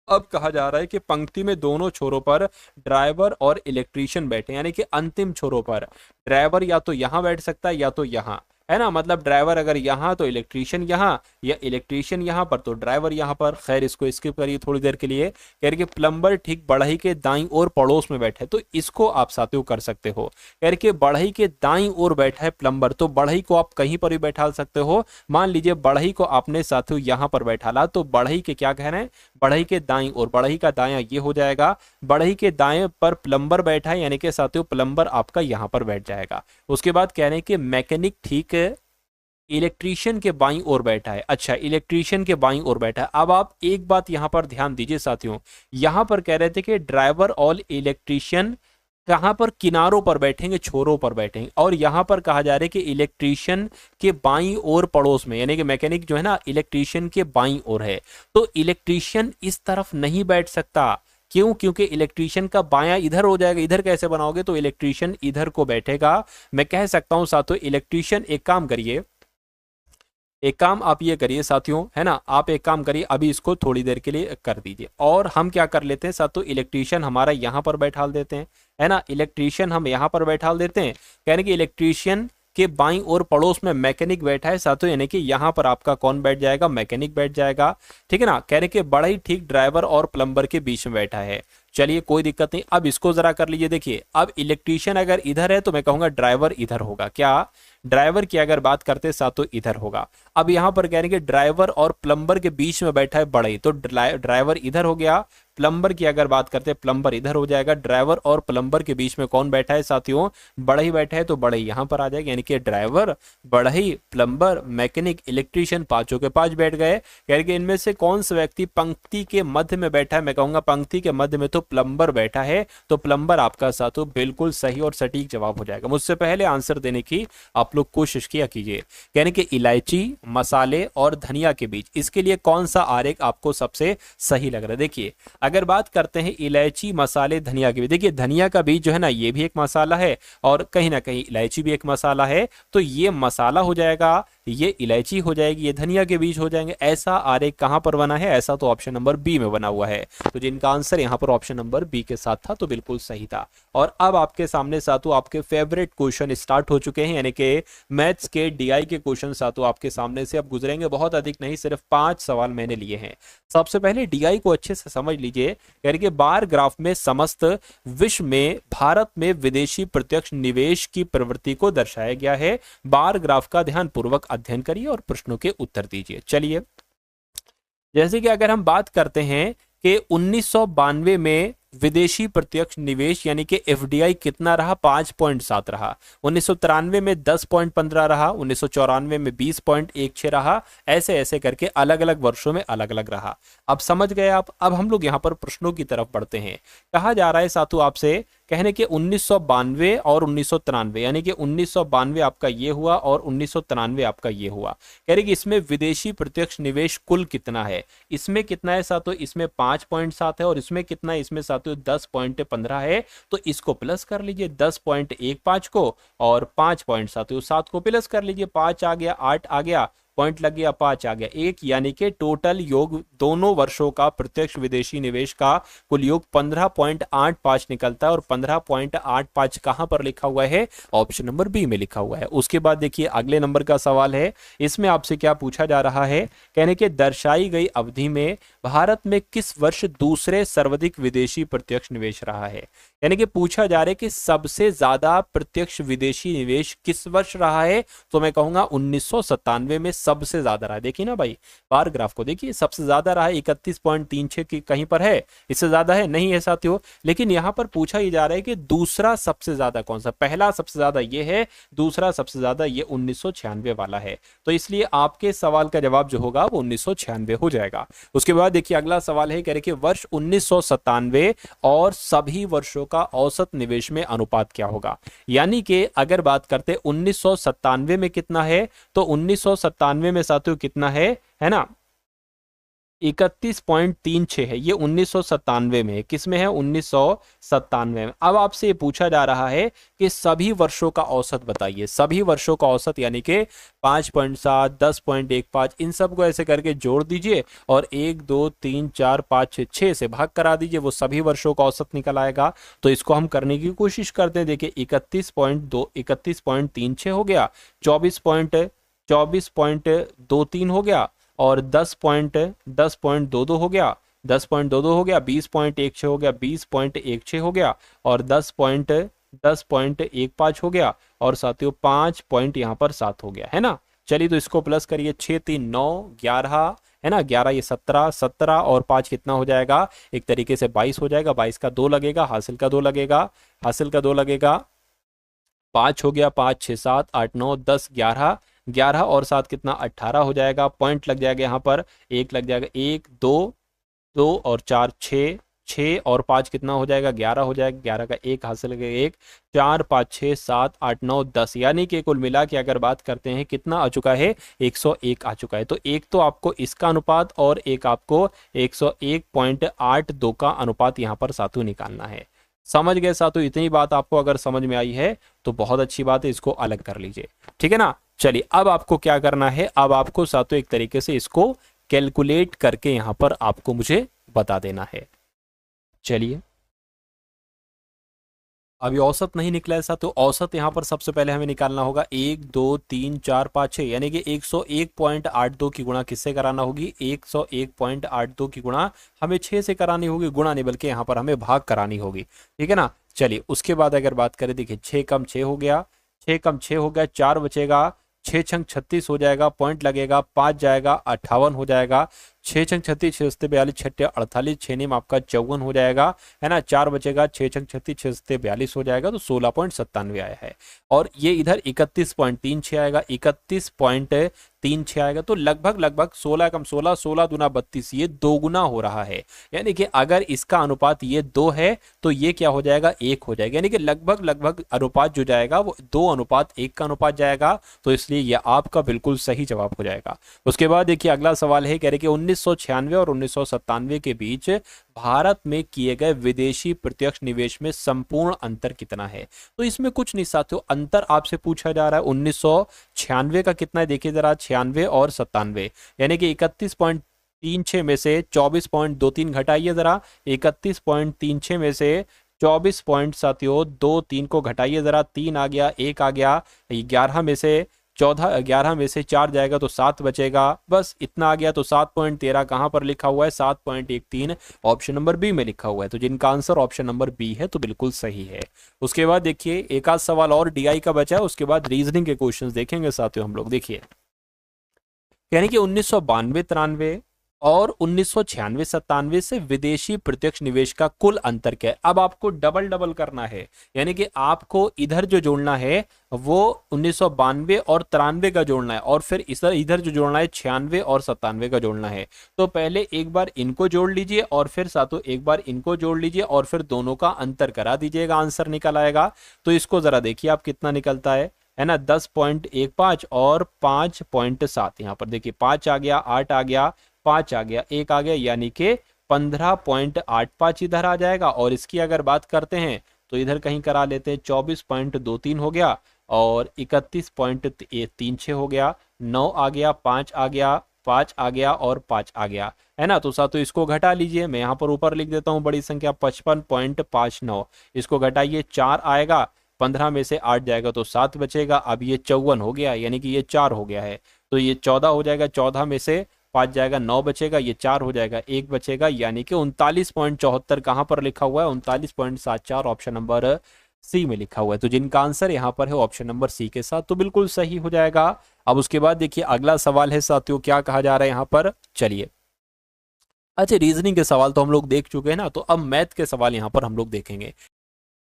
अब कहा जा रहा है कि पंक्ति में दोनों छोरों पर ड्राइवर और इलेक्ट्रीशियन बैठे, यानी कि अंतिम छोरों पर ड्राइवर या तो यहां बैठ सकता है या तो यहां, है ना। मतलब ड्राइवर अगर यहां तो इलेक्ट्रीशियन यहां, या इलेक्ट्रीशियन यहां पर तो ड्राइवर यहां पर। खैर इसको स्किप करिए थोड़ी देर के लिए। कह रहे कि प्लम्बर ठीक बढ़ई के दाईं ओर पड़ोस में बैठा है, तो इसको आप साथियों कर सकते हो। कह रहे कि बढ़ई के दाईं ओर बैठा है प्लम्बर, तो बढ़ई को आप कहीं पर भी बैठा सकते हो। मान लीजिए बढ़ई को आपने साथियों यहां पर बैठाला, तो बढ़ई के क्या कह रहे हैं, बढ़ई के दाईं ओर, बढ़ई का दायां ये हो जाएगा। बढ़ई के दाएं पर प्लम्बर बैठा है, यानी कि साथियों प्लम्बर आपका यहां पर बैठ जाएगा। उसके बाद कह रहे हैं कि मैकेनिक ठीक इलेक्ट्रीशियन के बाईं ओर बैठा है। अच्छा, इलेक्ट्रीशियन के बाईं ओर बैठा है। अब आप एक बात यहां पर ध्यान दीजिए साथियों, यहां पर कह रहे थे कि ड्राइवर और इलेक्ट्रीशियन कहां पर, किनारों पर बैठेंगे, छोरों पर बैठेंगे। और यहां पर कहा जा रहा है कि इलेक्ट्रीशियन के बाईं ओर पड़ोस में, यानी कि मैकेनिक जो है ना इलेक्ट्रीशियन के बाईं ओर है, तो इलेक्ट्रीशियन इस तरफ नहीं बैठ सकता। क्यों? क्योंकि इलेक्ट्रीशियन का बायां इधर हो जाएगा। इधर कैसे बनाओगे, तो इलेक्ट्रीशियन इधर को बैठेगा। मैं कह सकता हूं साथियों इलेक्ट्रीशियन, एक काम करिए, एक काम आप ये करिए साथियों, है ना, आप एक काम करिए, अभी इसको थोड़ी देर के लिए कर दीजिए। और हम क्या कर लेते हैं साथियों, इलेक्ट्रीशियन हमारा यहां पर बैठाल देते हैं, है ना, इलेक्ट्रीशियन हम यहां पर बैठाल देते हैं। कहने कि इलेक्ट्रीशियन के बाईं ओर पड़ोस में मैकेनिक बैठा है साथियों, यानी कि यहां पर आपका कौन बैठ जाएगा, मैकेनिक बैठ जाएगा। ठीक है ना। कहने के बड़ा ही ठीक ड्राइवर और प्लम्बर के बीच में बैठा है। चलिए कोई दिक्कत नहीं। अब इसको जरा कर लीजिए। देखिए अब इलेक्ट्रीशियन अगर इधर है तो मैं कहूंगा ड्राइवर इधर होगा। क्या, ड्राइवर की अगर बात करते साथियों इधर होगा। अब यहां पर कह रहे हैं कि ड्राइवर और प्लम्बर के बीच में बैठा है बढ़ई, तो ड्राइवर इधर हो गया। प्लम्बर की अगर बात करते हैं प्लम्बर इधर हो जाएगा। ड्राइवर और प्लम्बर के बीच में कौन बैठा है साथियों, बढ़ई बैठा है, तो बढ़ई यहां पर आ जाएगा। यानी कि ड्राइवर, बढ़ई, प्लम्बर, मैकेनिक, इलेक्ट्रीशियन, पांचों के पांच बैठ गए। कह रहे कि इनमें से कौन सा व्यक्ति पंक्ति के मध्य में बैठा है, मैं कहूंगा पंक्ति के मध्य में तो प्लम्बर बैठा है, तो प्लम्बर आपका साथियों बिल्कुल सही और सटीक जवाब हो जाएगा। मुझसे पहले आंसर देने की आप लोग कोशिश किया कीजिए। यानी कि इलायची, मसाले और धनिया के बीच, इसके लिए कौन सा आरेख आपको सबसे सही लग रहा है। देखिए अगर बात करते हैं इलायची, मसाले, धनिया के बीच, देखिए धनिया का बीज जो है ना ये भी एक मसाला है और कहीं ना कहीं इलायची भी एक मसाला है, तो ये मसाला हो जाएगा, ये इलायची हो जाएगी, ये धनिया के बीज हो जाएंगे। ऐसा आरेख कहां पर बना है, ऐसा तो ऑप्शन नंबर बी में बना हुआ है। तो जिनका आंसर यहां पर ऑप्शन नंबर बी के साथ था तो बिल्कुल सही था। और अब आपके सामने सातों आपके फेवरेट क्वेश्चन स्टार्ट हो चुके हैं, यानी कि मैथ्स के डीआई के क्वेश्चन सातों आपके सामने से अब गुजरेंगे। बहुत अधिक नहीं, सिर्फ 5 सवाल मैंने लिए हैं। सबसे पहले डीआई को अच्छे से समझ लीजिए। यानी कि बार ग्राफ में समस्त विश्व में भारत में विदेशी प्रत्यक्ष निवेश की प्रवृत्ति को दर्शाया गया है। बार ग्राफ का ध्यान पूर्वक अध्ययन करिए और प्रश्नों के उत्तर दीजिए। चलिए जैसे कि अगर हम बात करते हैं कि 1992 में विदेशी प्रत्यक्ष निवेश यानी कि एफडीआई कितना रहा, 5.7 रहा। 1993 में 10.15 रहा। 1994 में 20.16 रहा। ऐसे ऐसे करके अलग अलग वर्षों में अलग अलग रहा। अब समझ गए आप। अब हम लोग यहाँ पर प्रश्नों की तरफ बढ़ते हैं। कहा जा रहा है साथों आपसे, कहने के 1992 और 1993, यानी कि 1992 आपका ये हुआ और 1993 आपका ये हुआ। कह रहे कि इसमें विदेशी प्रत्यक्ष निवेश कुल कितना है। इसमें कितना है साथों, इसमें 5.7 है और इसमें कितना है, इसमें साथों 10.15 है। तो इसको प्लस कर लीजिए 10.15 को और 5.7 को प्लस कर लीजिए, 5 आ गया, 8 आ गया, पॉइंट लग गया, 5 आ गया, 1, यानी कि टोटल योग दोनों वर्षों का प्रत्यक्ष विदेशी निवेश का कुल योग 15.85 निकलता है। और 15.85 कहां पर लिखा हुआ है, ऑप्शन नंबर बी में लिखा हुआ है। उसके बाद देखिए अगले नंबर का सवाल है। इसमें आपसे क्या पूछा जा रहा है, कहने के दर्शाई गई अवधि में भारत में किस वर्ष दूसरे सर्वाधिक विदेशी प्रत्यक्ष निवेश रहा है। यानी कि पूछा जा रहा है कि सबसे ज्यादा प्रत्यक्ष विदेशी निवेश किस वर्ष रहा है, तो मैं कहूंगा 1997 में सबसे ज्यादा रहा है। देखिए ना भाई, बार ग्राफ को देखिए, सबसे ज्यादा रहा है 31.36 की कहीं पर है, इससे ज्यादा है नहीं है साथियों। लेकिन यहां पर पूछा ही जा रहा है कि दूसरा सबसे ज्यादा कौन सा, पहला सबसे ज्यादा ये है, दूसरा सबसे ज्यादा ये 1996 वाला है। तो इसलिए आपके सवाल का जवाब जो होगा वो 1996 हो जाएगा। उसके बाद देखिए अगला सवाल है, कह रहे कि वर्ष 1997 और सभी वर्षों का औसत निवेश में अनुपात क्या होगा। यानी कि अगर बात करते 1997 में कितना है, तो 1997 में साथियों कितना है ना, 31.36 है, ये 1997 में है। किस में है? 1997 में। अब आपसे ये पूछा जा रहा है कि सभी वर्षों का औसत बताइए। सभी वर्षों का औसत यानी कि 5.7, 10.15 इन सब को ऐसे करके जोड़ दीजिए और 1, 2, 3, 4, 5, 6 से भाग करा दीजिए, वो सभी वर्षों का औसत निकल आएगा। तो इसको हम करने की कोशिश करते हैं। देखिए 31.23 हो गया, 24.23 हो गया और 10.22 हो गया, 10.22 हो गया, 20.16 हो गया, 20.16 हो गया और 10.15 हो गया और साथियों 5 पॉइंट यहाँ पर 7 हो गया, है ना। चलिए तो इसको प्लस करिए, 6, 3, 9, 11 है ना, 11 ये 17, 17 और 5 कितना हो जाएगा? एक तरीके से 22 हो जाएगा। 22 का 2 लगेगा, हासिल का 2 लगेगा, हासिल का 2 लगेगा, 5 हो गया, 5, 6, 7, 8, 9, 10, 11, 11 और 7 कितना? 18 हो जाएगा। पॉइंट लग जाएगा यहाँ पर, एक लग जाएगा, 1, 2, 2 और 4, 6, 6 और 5 कितना हो जाएगा? 11 हो जाएगा। 11 का 1 हासिल लगेगा, 1, 4, 5, 6, 7, 8, 9, 10 यानी कि कुल मिला के अगर बात करते हैं कितना आ चुका है? 101 आ चुका है। तो एक तो आपको इसका अनुपात और एक आपको 101.82 का अनुपात यहाँ पर सातों निकालना है। समझ गए सातों? इतनी बात आपको अगर समझ में आई है तो बहुत अच्छी बात है, इसको अलग कर लीजिए, ठीक है ना। चलिए अब आपको क्या करना है? अब आपको सातों एक तरीके से इसको कैलकुलेट करके यहां पर आपको मुझे बता देना है। चलिए अभी औसत नहीं निकला ऐसा, तो औसत यहां पर सबसे पहले हमें निकालना होगा 1, 2, 3, 4, 5, 6 यानी कि 101.82 की गुणा किससे कराना होगी? 101.82 की गुणा हमें 6 से करानी होगी। गुणा नहीं बल्कि यहां पर हमें भाग करानी होगी, ठीक है ना। चलिए उसके बाद अगर बात करें, देखिए 6 कम 6 हो गया, 6 कम 6 हो गया, 4 बचेगा, 6 छंग 36 हो जाएगा, पॉइंट लगेगा, 5 जाएगा, 58 हो जाएगा, 6 छंग 36, 6 सत्ते 42, 6 48, 6 नीम आपका 54 हो जाएगा, है ना। 4 बचेगा, 6 छंग 36, 6 सत्ते 42 हो जाएगा, तो 16.97 आया है। और ये इधर 31.36 आएगा, 31.36 आएगा, तो लगभग लगभग 16 कम 16, 16 दूना 32, ये 2 गुना हो रहा है। यानी कि अगर इसका अनुपात ये 2 है तो ये क्या हो जाएगा? 1 हो जाएगा। यानी कि लगभग लगभग अनुपात जो जाएगा वो 2:1 का अनुपात जाएगा। तो इसलिए यह आपका बिल्कुल सही जवाब हो जाएगा। उसके बाद देखिए अगला सवाल है, कह रहे कि 1996 और 1997 के बीच भारत में किए गए विदेशी प्रत्यक्ष निवेश में संपूर्ण अंतर कितना है? तो इसमें कुछ नहीं साथियों, अंतर आपसे पूछा जा रहा है। 1996 का कितना है? देखिए जरा, 96 और 97 यानी कि 31.36 में से 24.23 घटाइए जरा, 31.36 में से 24 पॉइंट साथियों 2, 3 को घटाइए जरा, 3 आ गया, 1 आ गया, 11 में से 14, 11 में से 4 जाएगा तो 7 बचेगा, बस इतना आ गया। तो 7.13 कहां पर लिखा हुआ है? 7.13 ऑप्शन नंबर बी में लिखा हुआ है। तो जिनका आंसर ऑप्शन नंबर बी है तो बिल्कुल सही है। उसके बाद देखिए एक आध सवाल और डीआई का बचा है, उसके बाद रीजनिंग के क्वेश्चंस देखेंगे साथियों हम लोग। देखिए यानी कि 1992-93 और 1996-97 से विदेशी प्रत्यक्ष निवेश का कुल अंतर क्या है? अब आपको डबल डबल करना है, यानी कि आपको इधर जो जोड़ना है वो 1992 और 93 का जोड़ना है और फिर इधर जो जोड़ना है 96 और 97 का जोड़ना है। तो पहले एक बार इनको जोड़ लीजिए और फिर साथों एक बार इनको जोड़ लीजिए और फिर दोनों का अंतर करा दीजिएगा, आंसर निकल आएगा। तो इसको जरा देखिए आप कितना निकलता है ना। 10.15 और 5.7, यहाँ पर देखिए 5 आ गया, 8 आ गया, 5 आ गया, 1 आ गया, यानी कि 15.85 इधर आ जाएगा। और इसकी अगर बात करते हैं तो इधर कहीं करा लेते हैं, 24.23 हो गया और 31.36 हो गया, 9 आ गया, 5 आ गया, 5 आ गया और 5 आ गया, है ना। तो साथ इसको घटा लीजिए, मैं यहाँ पर ऊपर लिख देता हूँ बड़ी संख्या 55.59, इसको घटाइए, 4 आएगा, 15 में से 8 जाएगा तो 7 बचेगा। अब ये 54 हो गया, यानी कि ये 4 हो गया है, तो ये 14 हो जाएगा, 14 में से 5 जाएगा, 9 बचेगा, ये 4 हो जाएगा, 1 बचेगा, यानी कि 39.74 कहां पर लिखा हुआ है? 39.74 ऑप्शन नंबर सी में लिखा हुआ है। तो जिनका आंसर यहां पर है ऑप्शन नंबर सी के साथ, तो बिल्कुल सही हो जाएगा। अब उसके बाद देखिए अगला सवाल है साथियों, क्या कहा जा रहा है यहां पर? चलिए अच्छा, रीजनिंग के सवाल तो हम लोग देख चुके हैं ना, तो अब मैथ के सवाल यहां पर हम लोग देखेंगे।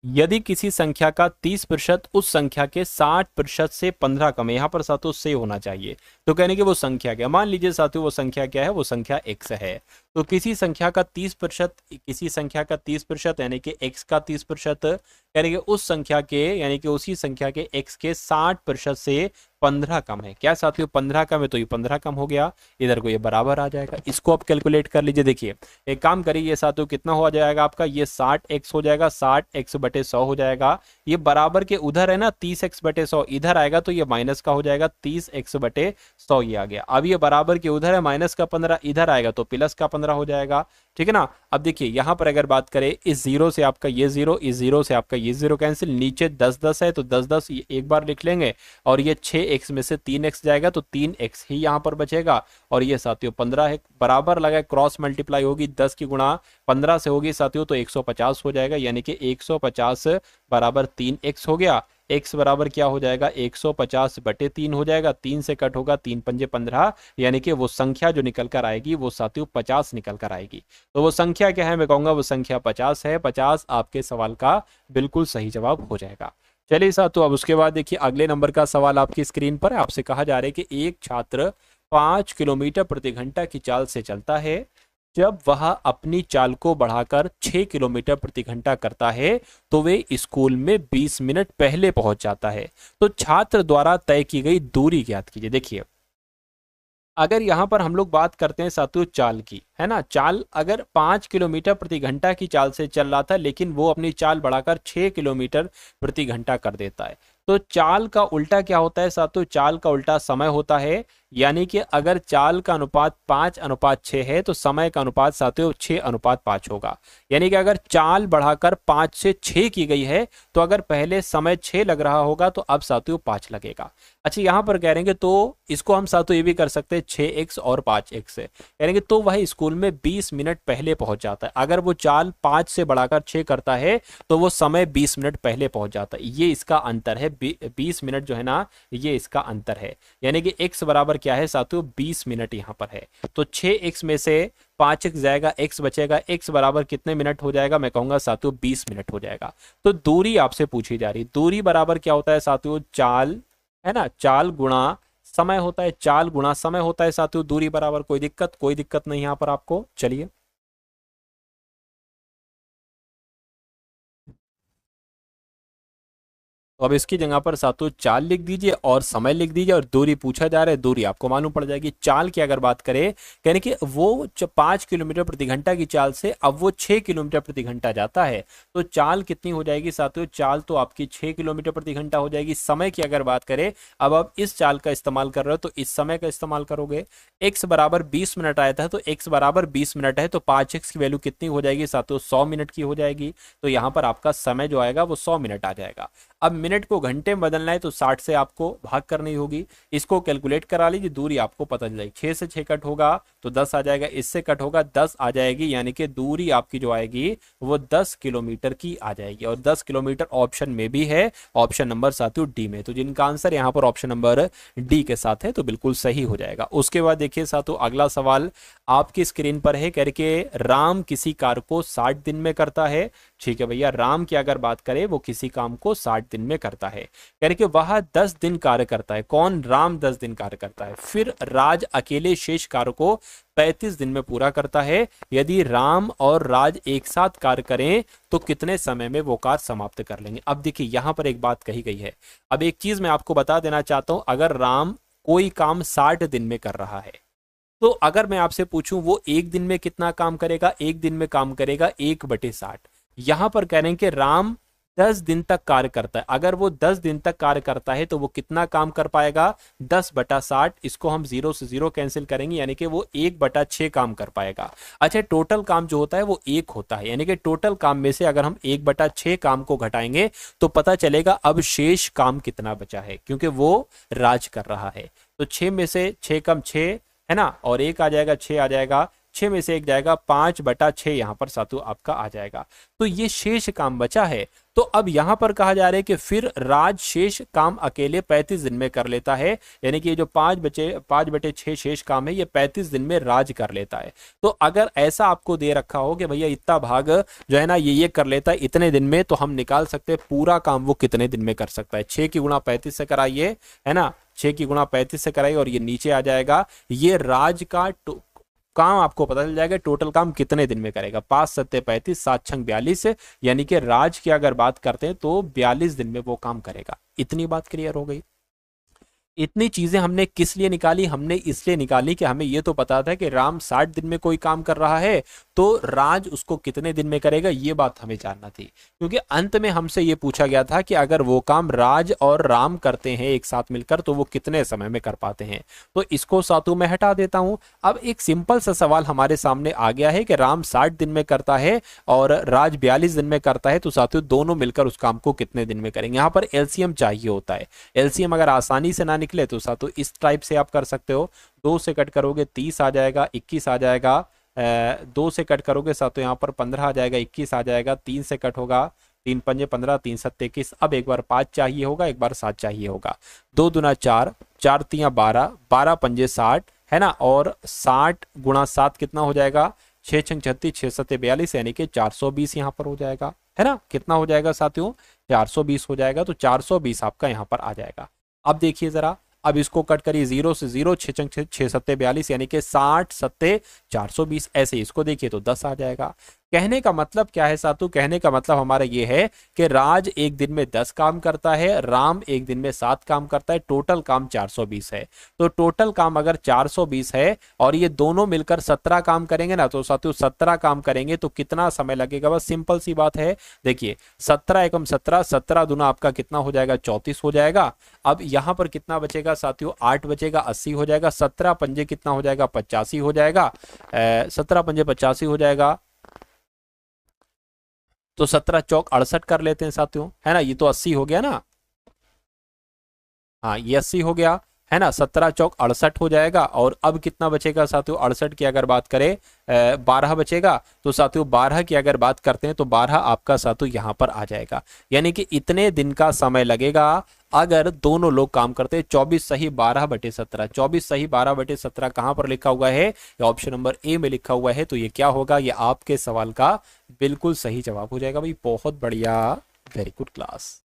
यदि किसी संख्या का 30% उस संख्या के 60% से 15 कम है, यहां पर साथियों से होना चाहिए, तो कहने की वो संख्या क्या? मान लीजिए साथियों वो संख्या क्या है? वो संख्या x है। तो किसी संख्या का 30% यानी कि x का 30% यानी कि उस संख्या के, यानी कि उसी संख्या के x के 60% से 15 कम है। क्या साथियों 15 कम है, तो ये 15 कम हो गया, इधर को ये बराबर आ जाएगा। इसको आप कैलकुलेट कर लीजिए। देखिए एक काम करिए, ये साथियों कितना हो जाएगा आपका, ये 60x हो जाएगा, 60x/100 हो जाएगा। ये बराबर के उधर है ना 30x/100, इधर आएगा तो ये माइनस का हो जाएगा, 30x/100 ये आ गया। अब ये बराबर के उधर है माइनस का 15, इधर आएगा तो प्लस का 15 हो जाएगा। ठीक है ना। अब देखिए यहां पर अगर बात करें, इस जीरो से आपका ये जीरो, इस जीरो से आपका ये जीरो कैंसिल, नीचे 10 10 है तो 10 10 एक बार लिख लेंगे, और ये 6x में से 3x जाएगा तो 3x ही यहां पर बचेगा। और ये साथियों 15 है, बराबर लगा, क्रॉस मल्टीप्लाई होगी, 10 की गुणा 15 से होगी साथियों, तो 150 हो जाएगा, यानी कि 150 बराबर 3x हो गया। x बराबर क्या हो जाएगा, 150/3 हो जाएगा, 3 से कट होगा, 3 पंजे 15, यानी कि वो संख्या जो निकल कर आएगी वो साथियों 50 निकल कर आएगी। तो वो संख्या क्या है, मैं कहूंगा वो संख्या 50 है। 50 आपके सवाल का बिल्कुल सही जवाब हो जाएगा। चलिए साथियों, अब उसके बाद देखिए अगले नंबर का सवाल आपकी स्क्रीन पर है। आपसे कहा जा रहा है कि एक छात्र 5 किलोमीटर प्रति घंटा की चाल से चलता है। जब वह अपनी चाल को बढ़ाकर 6 किलोमीटर प्रति घंटा करता है तो वे स्कूल में 20 मिनट पहले पहुंच जाता है। तो छात्र द्वारा तय की गई दूरी ज्ञात कीजिए। देखिए अगर यहां पर हम लोग बात करते हैं साथियों चाल की, है ना, चाल अगर 5 किलोमीटर प्रति घंटा की चाल से चल रहा था, लेकिन वो अपनी चाल बढ़ाकर 6 किलोमीटर प्रति घंटा कर देता है, तो चाल का उल्टा क्या होता है साथियों, चाल का उल्टा समय होता है। यानी कि अगर चाल का अनुपात 5:6 है तो समय का अनुपात साथियों 6:5 होगा। यानी कि अगर चाल बढ़ाकर 5 से 6 की गई है तो अगर पहले समय 6 लग रहा होगा तो अब साथियों 5 लगेगा। अच्छा यहां पर कह रहे हैं तो इसको हम साथियों ये भी कर सकते हैं 6x और 5x से, कह रहे हैं तो वह स्कूल में 20 मिनट पहले पहुंच जाता है। अगर वो चाल 5 से बढ़ाकर 6 करता है तो वो समय 20 मिनट पहले पहुंच जाता है। ये इसका अंतर है, 20 मिनट जो है ना, ये इसका अंतर है। यानी कि x बराबर क्या है साथियों, 20 मिनट यहां पर है। तो 6x में से 5x जाएगा, x बचेगा, x बराबर कितने मिनट हो जाएगा, मैं कहूंगा साथियों 20 मिनट हो जाएगा। तो दूरी आपसे पूछी जा रही, दूरी बराबर क्या होता है साथियों, चाल, है ना, चाल गुणा समय होता है, चाल गुणा समय होता है साथियों, दूरी बराबर। कोई दिक्कत, कोई दिक्कत नहीं यहां पर आपको। चलिए तो अब इसकी जगह पर साथियों चाल लिख दीजिए और समय लिख दीजिए, और दूरी पूछा जा रहा है, दूरी आपको मालूम पड़ जाएगी। चाल की अगर बात करें, यानी कि वो 5 किलोमीटर प्रति घंटा की चाल से अब वो 6 किलोमीटर प्रति घंटा जाता है, तो चाल कितनी हो जाएगी साथियों, चाल तो आपकी 6 किलोमीटर प्रति घंटा हो जाएगी। समय की अगर बात करें, अब आप इस चाल का इस्तेमाल कर रहे हो तो इस समय का इस्तेमाल करोगे। x बराबर 20 मिनट आया था तो x बराबर 20 मिनट है, तो 5x की वैल्यू कितनी हो जाएगी साथियों, 100 मिनट की हो जाएगी। तो यहाँ पर आपका समय जो आएगा वो 100 मिनट आ जाएगा। अब मिनट को घंटे में बदलना है तो 60 से आपको भाग करनी होगी। इसको कैलकुलेट करा लीजिए, दूरी आपको पता चल जाएगी। 6 से 6 कट होगा तो 10 आ जाएगा, इससे कट होगा 10 आ जाएगी, यानी कि दूरी आपकी जो आएगी वो 10 किलोमीटर की आ जाएगी। और 10 किलोमीटर ऑप्शन में भी है, ऑप्शन नंबर साथियों डी में। तो जिनका आंसर यहाँ पर ऑप्शन नंबर डी के साथ है तो बिल्कुल सही हो जाएगा। उसके बाद देखिए साथियों अगला सवाल आपकी स्क्रीन पर है, करके राम किसी कार्य को 60 दिन में करता है। ठीक है भैया, राम की अगर बात करें वो किसी काम को 60 दिन में करता है, यानी कि वह 10 दिन कार्य करता है। कौन, राम 10 दिन कार्य करता है। फिर राज अकेले शेष कार्य को 35 दिन में पूरा करता है। यदि राम और राज एक साथ कार्य करें तो कितने समय में वो कार्य समाप्त कर लेंगे। अब देखिए यहां पर एक बात कही गई है, अब एक चीज मैं आपको बता देना चाहता हूं, अगर राम कोई काम 60 दिन में कर रहा है तो अगर मैं आपसे पूछूं वो एक दिन में कितना काम करेगा, एक दिन में काम करेगा 1/60। यहां पर कह रहे हैं कि राम 10 दिन तक कार्य करता है, अगर वो 10 दिन तक कार्य करता है तो वो कितना काम कर पाएगा, 10/60। इसको हम 0 से 0 कैंसिल करेंगे, यानी कि वो 1/6 काम कर पाएगा। अच्छा टोटल काम जो होता है वो 1 होता है, यानी कि टोटल काम में से अगर हम 1/6 काम को घटाएंगे तो पता चलेगा अब शेष काम कितना बचा है, क्योंकि वो राज कर रहा है। तो 6 में से 6 कम 6 है ना, और 1 आ जाएगा, 6 आ जाएगा, 6 में से 1 जाएगा, 5/6 यहां पर सातु आपका आ जाएगा। तो ये शेष काम बचा है। तो अब यहां पर कहा जा रहा है कि फिर राज शेष काम अकेले 35 दिन में कर लेता है, यानी कि ये जो 5/6 शेष काम है ये 35 दिन में राज कर लेता है। तो अगर ऐसा आपको दे रखा हो कि भैया इतना भाग जो है ना ये कर लेता है इतने दिन में, तो हम निकाल सकते हैं पूरा काम वो कितने दिन में कर सकता है। 6 की गुणा 35 से कराइए, है ना, 6 की गुणा 35 से कराइए और ये नीचे आ जाएगा। ये राज का काम आपको पता चल जाएगा टोटल काम कितने दिन में करेगा। 5 सत्ते 35, 7 छंग 42, यानी कि राज की अगर बात करते हैं तो 42 दिन में वो काम करेगा। इतनी बात क्लियर हो गई। इतनी चीजें हमने किस लिए निकाली? हमने इसलिए निकाली कि हमें ये तो पता था कि राम 60 दिन में कोई काम कर रहा है, तो राज उसको कितने दिन में करेगा, ये बात हमें जानना थी। क्योंकि अंत में हमसे ये पूछा गया था कि अगर वो काम राज और राम करते हैं एक साथ मिलकर तो वो कितने समय में कर पाते हैं। तो इसको सातु में हटा देता हूं। अब एक सिंपल सा सवाल हमारे सामने आ गया है कि राम 60 दिन में करता है और राज 42 दिन में करता है, तो साथियों दोनों मिलकर उस काम को कितने दिन में करेंगे। यहां पर एलसीएम चाहिए होता है। एलसीएम अगर आसानी से ना निकले तो साथियों इस टाइप से आप कर सकते हो। 2 से कट करोगे 30 आ जाएगा, 21 आ जाएगा। 2 से कट करोगे साथियों यहाँ पर 15 आ जाएगा, 21 आ जाएगा। 3 से कट होगा, 3 पंजे 15, 3 सत्ते 21। अब एक बार 5 चाहिए होगा, एक बार 7 चाहिए होगा। 2 दूना 4, 4 तियां 12, 12 पंजे 60 है ना, और 60 गुणा 7 कितना हो जाएगा? 6 छंग 36, 6 सत्ते 42, यानी कि 420 यहाँ पर हो जाएगा, है ना। कितना हो जाएगा साथियों? 420 हो जाएगा। तो 420 आपका यहाँ पर आ जाएगा। अब देखिए जरा, अब इसको कट करिए, 0 से 0, 6 सत्ते 42, यानी कि 60 सत्ते 420। ऐसे इसको देखिए तो 10 आ जाएगा। कहने का मतलब क्या है सातु? कहने का मतलब हमारा ये है कि राज एक दिन में 10 काम करता है, राम एक दिन में 7 काम करता है, टोटल काम 420 है। तो टोटल काम अगर 420 है और ये दोनों मिलकर 17 काम करेंगे ना, तो साथियों 17 काम करेंगे तो कितना समय लगेगा? बस सिंपल सी बात है। देखिए 17 एकम 17, 17 दूना आपका कितना हो जाएगा? 34 हो जाएगा। अब यहां पर कितना बचेगा साथियों? 8 बचेगा, 80 हो जाएगा। 17 पंजे कितना हो जाएगा? 85 हो जाएगा। 17 पंजे 85 हो जाएगा। तो 17 चौक 68 कर लेते हैं साथियों, है ना। ये तो 80 हो गया ना, हाँ ये 80 हो गया, है ना। 17 चौक 68 हो जाएगा। और अब कितना बचेगा साथियों? 68 की अगर बात करें 12 बचेगा। तो साथियों 12 की अगर बात करते हैं तो 12 आपका साथियों यहाँ पर आ जाएगा। यानी कि इतने दिन का समय लगेगा अगर दोनों लोग काम करते हैं। 24 सही 12/17, 24 सही 12/17 कहां पर लिखा हुआ है? ऑप्शन नंबर ए में लिखा हुआ है। तो ये क्या होगा? ये आपके सवाल का बिल्कुल सही जवाब हो जाएगा भाई। बहुत बढ़िया, वेरी गुड क्लास।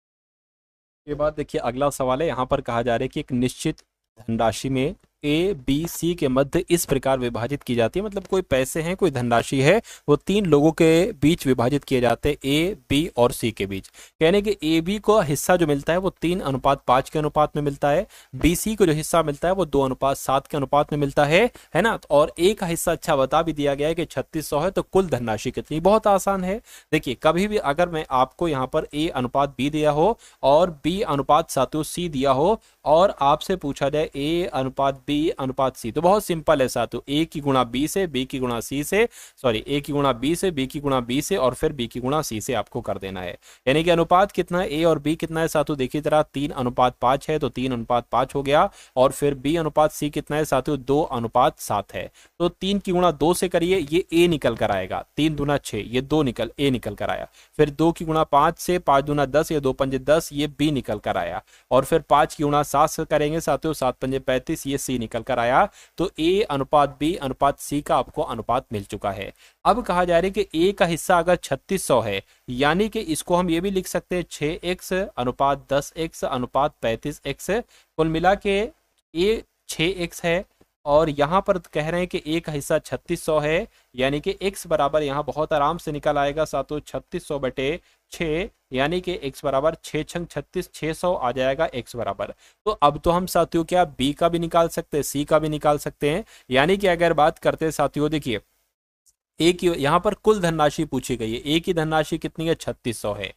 के बाद देखिए अगला सवाल है। यहाँ पर कहा जा रहा है कि एक निश्चित धनराशि में ए बी सी के मध्य इस प्रकार विभाजित की जाती है, मतलब कोई पैसे हैं, कोई धनराशि है, वो 3 लोगों के बीच विभाजित किए जाते हैं, ए बी और सी के बीच। यानी कि ए बी को हिस्सा जो मिलता है वो 3:5 के अनुपात में मिलता है, बी सी को जो हिस्सा मिलता है वो 2:7 के अनुपात में मिलता है ना। और ए का हिस्सा अच्छा बता भी दिया गया है कि 3600 है। तो कुल धनराशि कितनी? बहुत आसान है। देखिए कभी भी अगर मैं आपको यहाँ पर ए अनुपात बी दिया हो और बी अनुपात साथियों सी दिया हो और आपसे पूछा जाए ए अनुपात बी अनुपात सी, तो बहुत सिंपल है साथियों। ए की गुणा बी से, बी की गुणा सी से, सॉरी ए की गुणा बी से, बी की गुणा बी से और फिर बी की गुणा सी से आपको कर देना है। यानी कि अनुपात कितना है? ए और बी कितना है साथियों? देखिए जरा 3:5 है तो 3:5 हो गया। और फिर बी अनुपात सी कितना है साथियों? 2:7 है। तो 3 की गुणा 2 से करिए, ये ए निकल कर आएगा। 3 दूना 6, ये 2 ए निकल कर आया। फिर 2 की गुणा 5 से, 5 दूना 10, ये 2 पंजे 10, ये बी निकल कर आया। और फिर 5 की गुणा 7 से करेंगे साथियों, 7 पंजे 35, ये सी निकल कर आया। तो ए अनुपात बी अनुपात सी का आपको अनुपात मिल चुका है। अब कहा जा रहा है कि ए का हिस्सा अगर 3600 है, यानी कि इसको हम ये भी लिख सकते हैं 6x अनुपात 10x अनुपात 35x। कुल मिला के ए 6x है और यहां पर कह रहे हैं कि ए का हिस्सा 3600 है, यानी कि x बराबर यहां बहुत आराम से निकल आएगा सातों 3600/6, यानी कि x बराबर 6 छंग 36, 600 आ जाएगा x बराबर। तो अब तो हम साथियों क्या b का भी निकाल सकते हैं, c का भी निकाल सकते हैं। यानी कि अगर बात करते हैं साथियों, देखिए ए की यहाँ पर कुल धनराशि पूछी गई है। ए की धनराशि कितनी है? 3600 है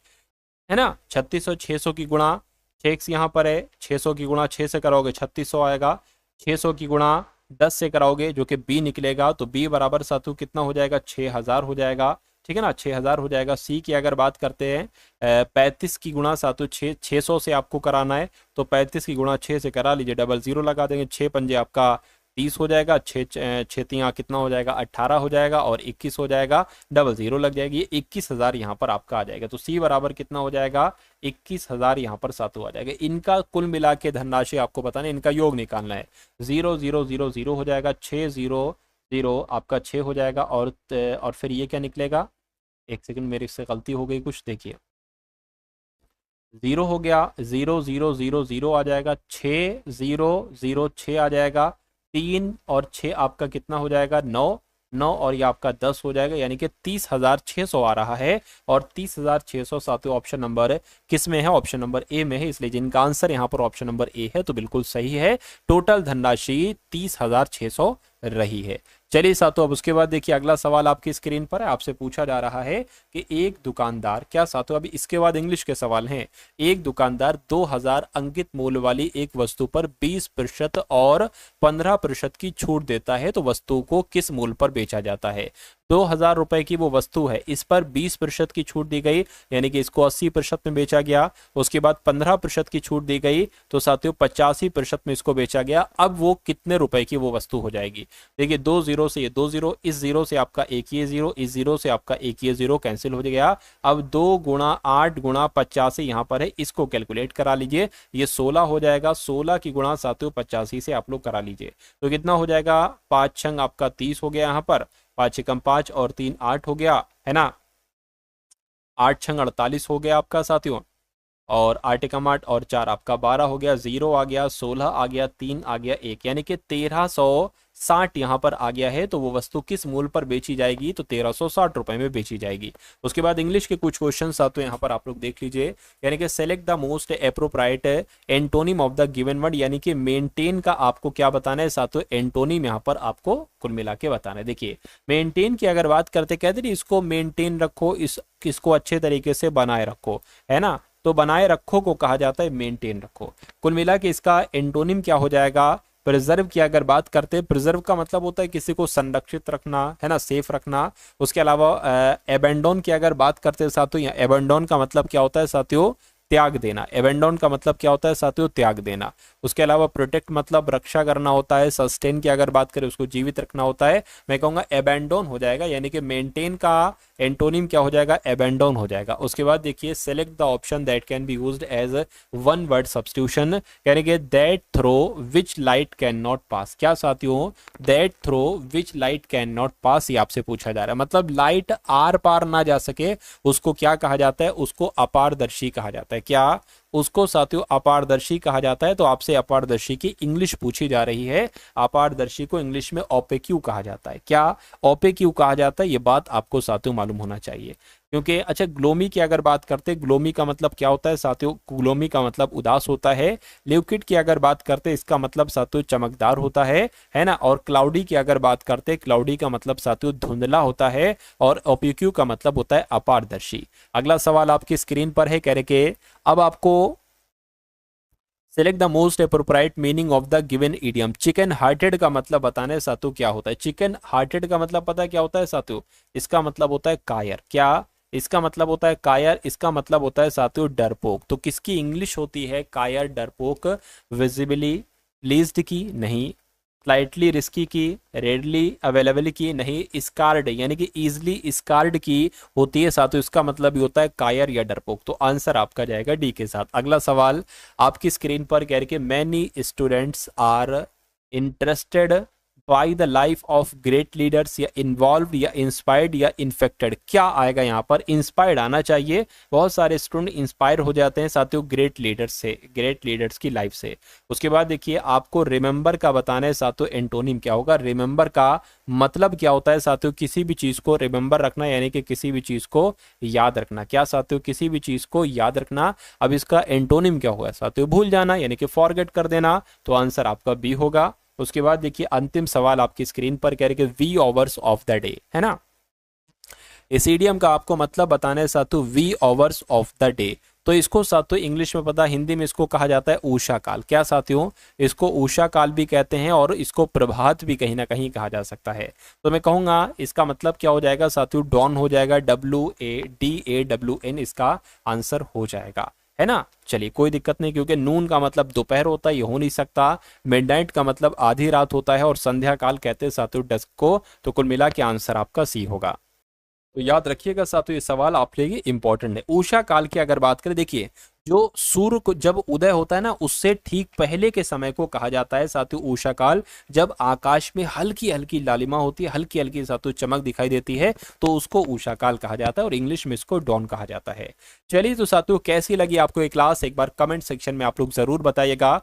ना। 3600, 600 की गुणा 6x यहाँ पर है, 600 की गुणा 6 से करोगे 3600 आएगा। 600 की गुणा 10 से कराओगे जो कि b निकलेगा, तो b बराबर साथियों कितना हो जाएगा? 6000 हो जाएगा। ठीक है ना, 6000 हो जाएगा। सी की अगर बात करते हैं 35 की गुणा सातों 600 से आपको कराना है, तो 35 की गुणा 6 से करा लीजिए, डबल जीरो लगा देंगे। 6 पंजे आपका 30 हो जाएगा, 6 तियां कितना हो जाएगा? 18 हो जाएगा और 21 हो जाएगा, डबल जीरो लग जाएगी। 21,000 यहाँ पर आपका आ जाएगा। तो सी बराबर कितना हो जाएगा? 21,000 यहाँ पर सातों आ जाएगा। इनका कुल मिला के धनराशि आपको बताना है, इनका योग निकालना है। 0000 हो जाएगा, 600 आपका 6 हो जाएगा। और फिर ये क्या निकलेगा? एक सेकंड, मेरे से गलती हो गई कुछ, देखिए 0 हो गया, 0000 आ जाएगा, 6006 आ जाएगा। 3 और 6 आपका कितना हो जाएगा? 9, 9 और ये आपका 10 हो जाएगा, यानी कि 30,600 आ रहा है। और 30,600 साथियों ऑप्शन नंबर किस में है? ऑप्शन नंबर ए में है, इसलिए जिनका आंसर यहाँ पर ऑप्शन नंबर ए है तो बिल्कुल सही है। टोटल धनराशि 30,600 रही है। चलिए साथियों, अब उसके बाद देखिए अगला सवाल आपकी स्क्रीन पर है। आपसे पूछा जा रहा है कि एक दुकानदार, क्या साथियों अभी इसके बाद इंग्लिश के सवाल हैं। एक दुकानदार 2000 अंकित मूल्य वाली एक वस्तु पर 20% और 15% की छूट देता है, तो वस्तु को किस मूल्य पर बेचा जाता है? 2000 रुपए की वो वस्तु है, इस पर 20% की छूट दी गई, यानी कि इसको 80% में बेचा गया। उसके बाद 15% की छूट दी गई, तो साथियों 85% में इसको बेचा गया। अब वो कितने रुपए की वो वस्तु हो जाएगी? देखिए 2 जीरो से ये 2 जीरो, इस जीरो से आपका एक ये जीरो, इस जीरो से आपका एक ये जीरो कैंसिल हो गया। अब 2 गुणा 8 गुणा 85 यहाँ पर है, इसको कैलकुलेट करा लीजिए। ये 16 हो जाएगा, 16 की गुणा साथियों 85 से आप लोग करा लीजिए, तो कितना हो जाएगा? 5 छंग आपका 30 हो गया, यहाँ पर 5 एकम 5 और 3 8 हो गया, है ना। 8 छंग 48 हो गया आपका साथियों, और 8 एकम 8 और 4 आपका 12 हो गया। 0 आ गया, 16 आ गया, 3 आ गया, 1, यानी कि 1360 यहाँ पर आ गया है। तो वो वस्तु किस मूल्य पर बेची जाएगी? तो 1360 रुपए में बेची जाएगी। उसके बाद इंग्लिश के कुछ क्वेश्चन साथियों यहाँ पर आप लोग देख लीजिए, यानी कि select the most appropriate antonym of the given word, यानी कि मेंटेन का आपको क्या बताना है साथियों? एंटोनिम यहाँ पर आपको कुल मिला के बताना है। देखिए मेंटेन की अगर बात करते, कहते नहीं इसको मेंटेन रखो, इसको अच्छे तरीके से बनाए रखो, है ना। तो बनाए रखो को कहा जाता है मेंटेन रखो। कुल मिला के इसका एंटोनिम क्या हो जाएगा? प्रिजर्व की अगर बात करते हैं, प्रिजर्व का मतलब होता है किसी को संरक्षित रखना, है ना, सेफ रखना। उसके अलावा एबेंडोन की अगर बात करते हैं साथियों, यहाँ एबेंडोन का मतलब क्या होता है साथियों? त्याग देना। एबेंडोन का मतलब क्या होता है साथियों? त्याग देना। उसके अलावा प्रोटेक्ट मतलब रक्षा करना होता है। सस्टेन की अगर बात करें उसको जीवित रखना होता है। मैं कहूंगा एबेंडोन हो जाएगा, यानी कि मेंटेन का एंटोनिम क्या हो जाएगा? एबेंडोन हो जाएगा। उसके बाद देखिए select the option that can be used as one word substitution, यानी कि that through which light can not pass. क्या साथियों? That through which light can not pass, ये आपसे पूछा जा रहा है। मतलब लाइट आर पार ना जा सके उसको क्या कहा जाता है? उसको अपारदर्शी कहा जाता है। क्या उसको साथियों? अपारदर्शी कहा जाता है। तो आपसे अपारदर्शी की इंग्लिश पूछी जा रही है। अपारदर्शी को इंग्लिश में ओपेक्यू कहा जाता है। क्या ओपेक्यू कहा जाता है? ये बात आपको साथियों मालूम होना चाहिए, क्योंकि अच्छा ग्लोमी की अगर बात करते, ग्लोमी का मतलब क्या होता है साथियों? ग्लोमी का मतलब उदास होता है। लिक्विड की अगर बात करते, इसका मतलब साथियों चमकदार होता है ना। और क्लाउडी की अगर बात करते, क्लाउडी का मतलब साथियों धुंधला होता है। और ओपेक्यू का मतलब होता है अपारदर्शी। अगला सवाल आपकी स्क्रीन पर है, कह रहे कि अब आपको select the most appropriate meaning of the given idiom. Chicken hearted का मतलब बताने साथियों क्या होता है? चिकन हार्टेड का मतलब पता है क्या होता है साथियों? इसका मतलब होता है कायर। क्या इसका मतलब होता है? कायर। इसका मतलब होता है साथियों डरपोक। तो किसकी इंग्लिश होती है? कायर, डरपोक। विजिबली लीज्ड की नहीं, स्लाइटली रिस्की की, रेडली अवेलेबल की नहीं, स्कार्ड यानी कि इजिली स्कार्ड की होती है साथियों। इसका मतलब भी होता है कायर या डरपोक। तो आंसर आपका जाएगा डी के साथ। अगला सवाल आपकी स्क्रीन पर कह रहे कि many students are interested by the life of great leaders, या इन्वॉल्व या इंस्पायर्ड या इन्फेक्टेड। क्या आएगा यहाँ पर? इंस्पायर्ड आना चाहिए। बहुत सारे स्टूडेंट इंस्पायर हो जाते हैं साथियों ग्रेट लीडर्स से, ग्रेट लीडर्स की लाइफ से। उसके बाद देखिए आपको रिमेंबर का बताना है साथियों एंटोनिम क्या होगा। रिमेंबर का मतलब क्या होता है साथियों? किसी भी चीज को रिमेंबर रखना, यानी कि किसी भी चीज को याद रखना। क्या साथियों? किसी भी चीज को याद रखना। अब इसका एंटोनिम क्या होगा साथियों? भूल जाना, यानी कि फॉरगेट कर देना। तो आंसर आपका बी होगा। उसके बाद देखिए अंतिम सवाल आपकी स्क्रीन पर कह रहे कि wee hours of the day, है ना। इस इडियम का आपको मतलब बताना है साथियों wee hours of the day. तो इसको साथियों इंग्लिश में पता, हिंदी में इसको कहा जाता है उषा काल। क्या साथियों? इसको उषा काल भी कहते हैं और इसको प्रभात भी कहीं ना कहीं कहा जा सकता है। तो मैं कहूंगा इसका मतलब क्या हो जाएगा साथियों? डॉन हो जाएगा। WADAWN इसका आंसर हो जाएगा, है ना। चलिए कोई दिक्कत नहीं, क्योंकि नून का मतलब दोपहर होता है, ये हो नहीं सकता। मिडनाइट का मतलब आधी रात होता है और संध्या काल कहते हैं साथियों डस्क को। तो कुल मिला के आंसर आपका सी होगा। तो याद रखिएगा साथियों ये सवाल आपके लिए इंपॉर्टेंट है। उषा काल की अगर बात करें, देखिए जो सूर्य को जब उदय होता है ना, उससे ठीक पहले के समय को कहा जाता है साथियों उषा काल। जब आकाश में हल्की हल्की लालिमा होती है, हल्की हल्की साथियों चमक दिखाई देती है, तो उसको उषा काल कहा जाता है और इंग्लिश में इसको डॉन कहा जाता है। चलिए तो साथियों कैसी लगी आपको ये क्लास, एक बार कमेंट सेक्शन में आप लोग जरूर बताइएगा।